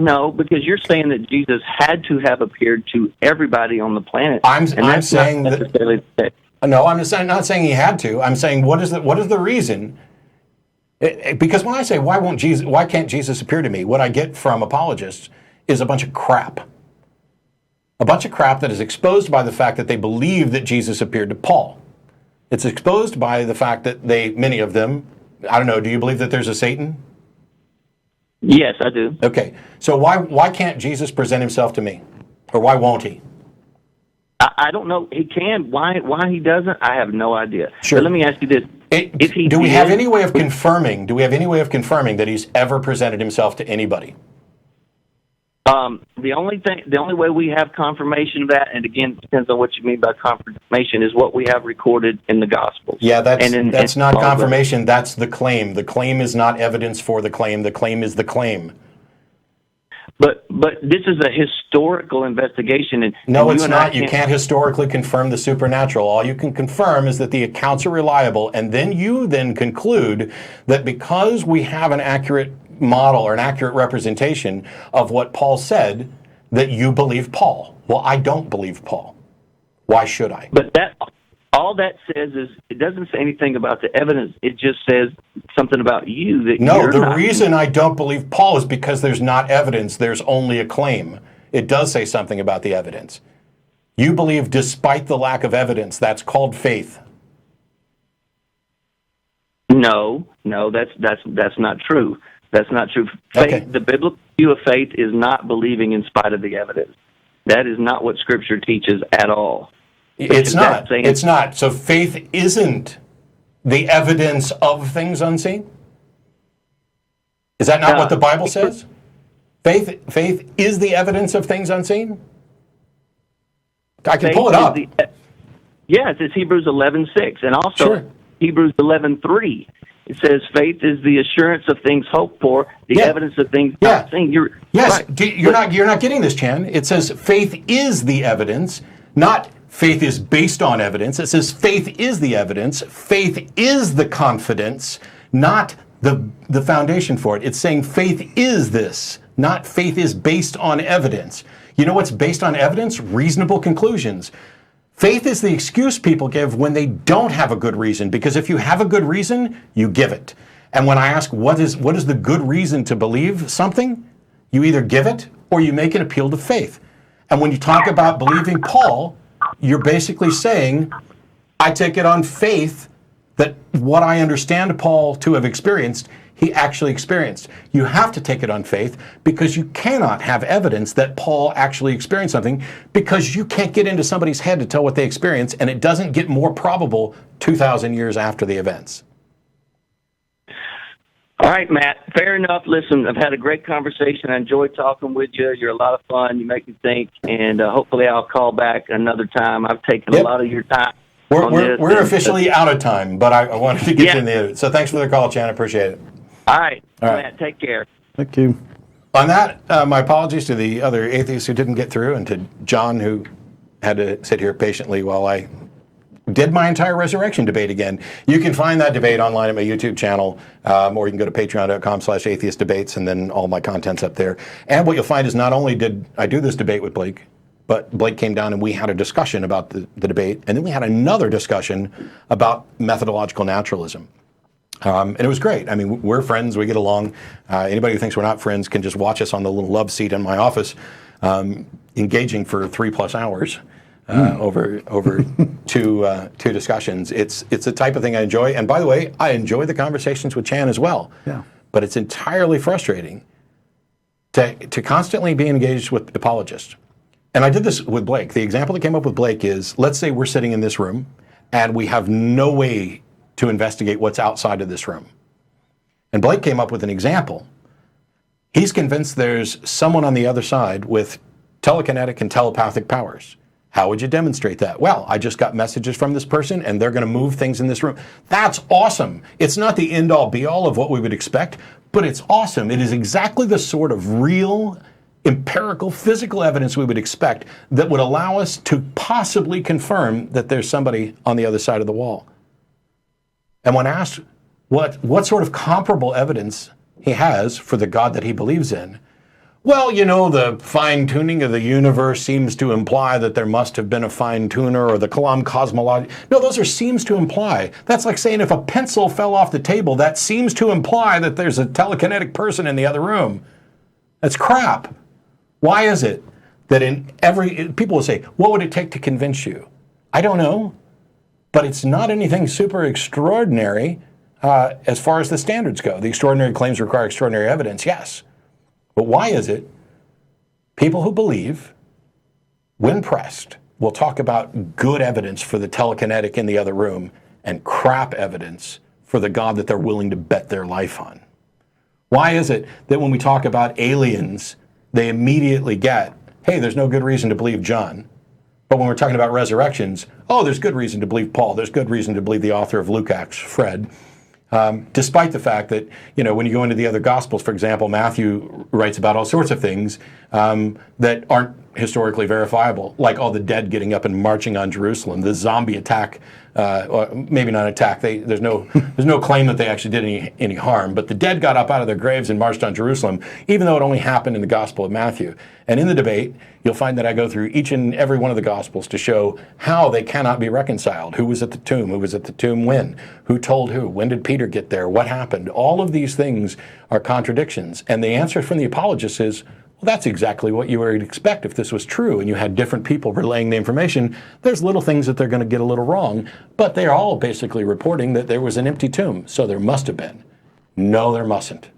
No, because you're saying that Jesus had to have appeared to everybody on the planet. I'm saying not necessarily the case. No, I'm not saying he had to. I'm saying what is the reason? Because when I say why can't Jesus appear to me, what I get from apologists is a bunch of crap. A bunch of crap that is exposed by the fact that they believe that Jesus appeared to Paul. It's exposed by the fact that many of them, I don't know, do you believe that there's a Satan? Yes, I do. Okay, so why can't Jesus present himself to me? Or why won't he? I don't know. He can. Why he doesn't, I have no idea. Sure. But let me ask you this. Do we have any way of confirming that he's ever presented himself to anybody? The only way we have confirmation of that, and again, it depends on what you mean by confirmation, is what we have recorded in the Gospels. Yeah, that's not confirmation. That's the claim. The claim is not evidence for the claim. The claim is the claim. But this is a historical investigation, and no, and it's not. You can't historically confirm the supernatural. All you can confirm is that the accounts are reliable, and then you conclude that because we have an accurate model or an accurate representation of what Paul said, that you believe Paul. Well, I don't believe Paul. Why should I? But all that says is, it doesn't say anything about the evidence. It just says something about you that No, the reason I don't believe Paul is because there's not evidence. There's only a claim. It does say something about the evidence. You believe despite the lack of evidence. That's called faith. No, that's not true. That's not true. Faith, Okay. The biblical view of faith is not believing in spite of the evidence. That is not what Scripture teaches at all. It's not. It's not. So faith isn't the evidence of things unseen? Is that not what the Bible says? Faith is the evidence of things unseen? I can pull it up. Yes, it's Hebrews 11:6, and also Sure. Hebrews 11:3. It says faith is the assurance of things hoped for, the evidence of things not seen. Yes, right. You're not getting this, Chan. It says faith is the evidence, not faith is based on evidence. It says faith is the evidence. Faith is the confidence, not the foundation for it. It's saying faith is this, not faith is based on evidence. You know what's based on evidence? Reasonable conclusions. Faith is the excuse people give when they don't have a good reason, because if you have a good reason, you give it. And when I ask what is the good reason to believe something, you either give it or you make an appeal to faith. And when you talk about believing Paul, you're basically saying, I take it on faith that what I understand Paul to have experienced, he actually experienced. You have to take it on faith because you cannot have evidence that Paul actually experienced something, because you can't get into somebody's head to tell what they experienced, and it doesn't get more probable 2,000 years after the events. All right, Matt, fair enough. Listen, I've had a great conversation. I enjoyed talking with you. You're a lot of fun. You make me think, and hopefully I'll call back another time. I've taken a lot of your time. We're officially out of time, but I wanted to get you in the edit. So thanks for the call, Chan. I appreciate it. All right, Matt, take care. Thank you. On that, my apologies to the other atheists who didn't get through, and to John, who had to sit here patiently while I did my entire resurrection debate again. You can find that debate online at my YouTube channel, or you can go to patreon.com/atheistdebates, and then all my content's up there. And what you'll find is, not only did I do this debate with Blake, but Blake came down and we had a discussion about the debate, and then we had another discussion about methodological naturalism. And it was great. I mean, we're friends. We get along. Anybody who thinks we're not friends can just watch us on the little love seat in my office, engaging for 3+ hours over two discussions. It's the type of thing I enjoy. And by the way, I enjoy the conversations with Chan as well. Yeah. But it's entirely frustrating to constantly be engaged with apologists. And I did this with Blake. The example that came up with Blake is, let's say we're sitting in this room and we have no way to investigate what's outside of this room. And Blake came up with an example. He's convinced there's someone on the other side with telekinetic and telepathic powers. How would you demonstrate that? Well, I just got messages from this person and they're going to move things in this room. That's awesome. It's not the end all be all of what we would expect, but it's awesome. It is exactly the sort of real empirical, physical evidence we would expect that would allow us to possibly confirm that there's somebody on the other side of the wall. And when asked what sort of comparable evidence he has for the God that he believes in, well, you know, the fine-tuning of the universe seems to imply that there must have been a fine-tuner, or the Kalam cosmology. No, those are seems to imply. That's like saying if a pencil fell off the table, that seems to imply that there's a telekinetic person in the other room. That's crap. Why is it that people will say, what would it take to convince you? I don't know, but it's not anything super extraordinary as far as the standards go. The extraordinary claims require extraordinary evidence, yes. But why is it people who believe, when pressed, will talk about good evidence for the telekinetic in the other room and crap evidence for the God that they're willing to bet their life on? Why is it that when we talk about aliens, they immediately get, hey, there's no good reason to believe John. But when we're talking about resurrections, oh, there's good reason to believe Paul. There's good reason to believe the author of Luke, Acts, Fred. Despite the fact that, you know, when you go into the other Gospels, for example, Matthew writes about all sorts of things that aren't historically verifiable, like all the dead getting up and marching on Jerusalem, the zombie attack, or maybe not attack. There's no claim that they actually did any harm, but the dead got up out of their graves and marched on Jerusalem, even though it only happened in the Gospel of Matthew. And in the debate, you'll find that I go through each and every one of the Gospels to show how they cannot be reconciled. Who was at the tomb? Who was at the tomb when? Who told who? When did Peter get there? What happened? All of these things are contradictions. And the answer from the apologists is, well, that's exactly what you would expect if this was true and you had different people relaying the information. There's little things that they're going to get a little wrong, but they're all basically reporting that there was an empty tomb, so there must have been. No, there mustn't.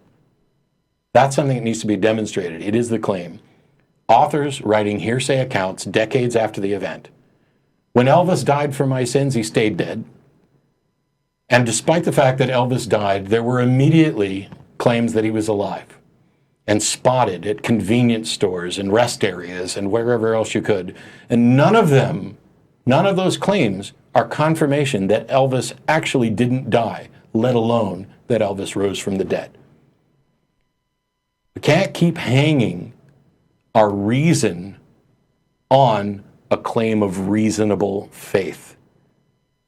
That's something that needs to be demonstrated. It is the claim. Authors writing hearsay accounts decades after the event. When Elvis died for my sins, he stayed dead. And despite the fact that Elvis died, there were immediately claims that he was alive and spotted at convenience stores and rest areas and wherever else you could. And none of those claims are confirmation that Elvis actually didn't die, let alone that Elvis rose from the dead. We can't keep hanging our reason on a claim of reasonable faith.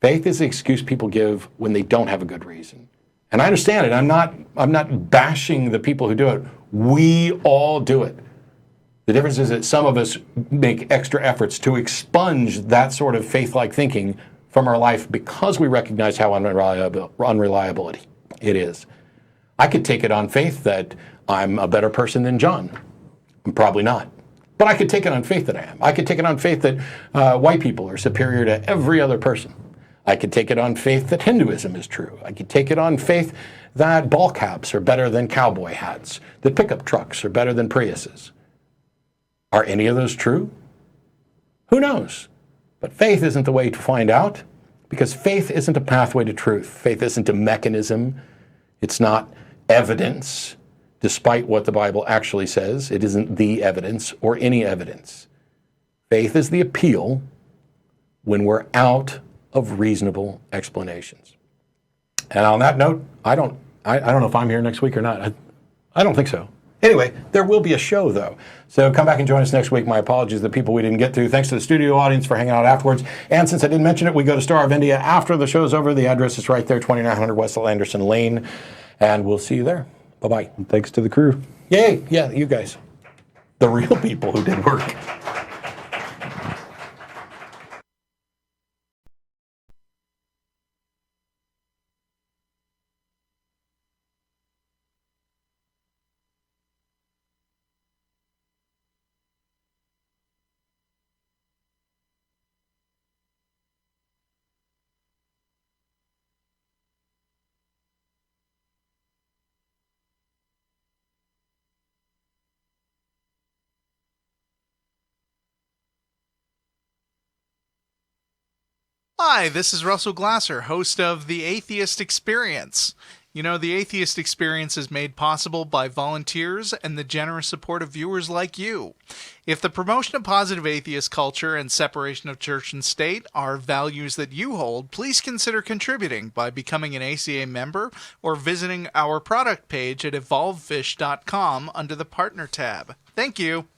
Faith is the excuse people give when they don't have a good reason. And I understand it. I'm not bashing the people who do it. We all do it. The difference is that some of us make extra efforts to expunge that sort of faith-like thinking from our life because we recognize how unreliable it is. I could take it on faith that I'm a better person than John. I'm probably not. But I could take it on faith that I am. I could take it on faith that white people are superior to every other person. I could take it on faith that Hinduism is true. I could take it on faith that ball caps are better than cowboy hats, that pickup trucks are better than Priuses. Are any of those true? Who knows? But faith isn't the way to find out, because faith isn't a pathway to truth. Faith isn't a mechanism. It's not evidence, despite what the Bible actually says. It isn't the evidence or any evidence. Faith is the appeal when we're out of reasonable explanations. And on that note, I don't know if I'm here next week or not. I don't think so. Anyway, there will be a show, though. So come back and join us next week. My apologies to the people we didn't get to. Thanks to the studio audience for hanging out afterwards. And since I didn't mention it, we go to Star of India after the show's over. The address is right there, 2900 West Anderson Lane. And we'll see you there. Bye-bye. And thanks to the crew. Yay. Yeah, you guys. The real people who did work. Hi, this is Russell Glasser, host of The Atheist Experience. You know, the Atheist Experience is made possible by volunteers and the generous support of viewers like you. If the promotion of positive atheist culture and separation of church and state are values that you hold, please consider contributing by becoming an ACA member or visiting our product page at evolvefish.com under the Partner tab. Thank you.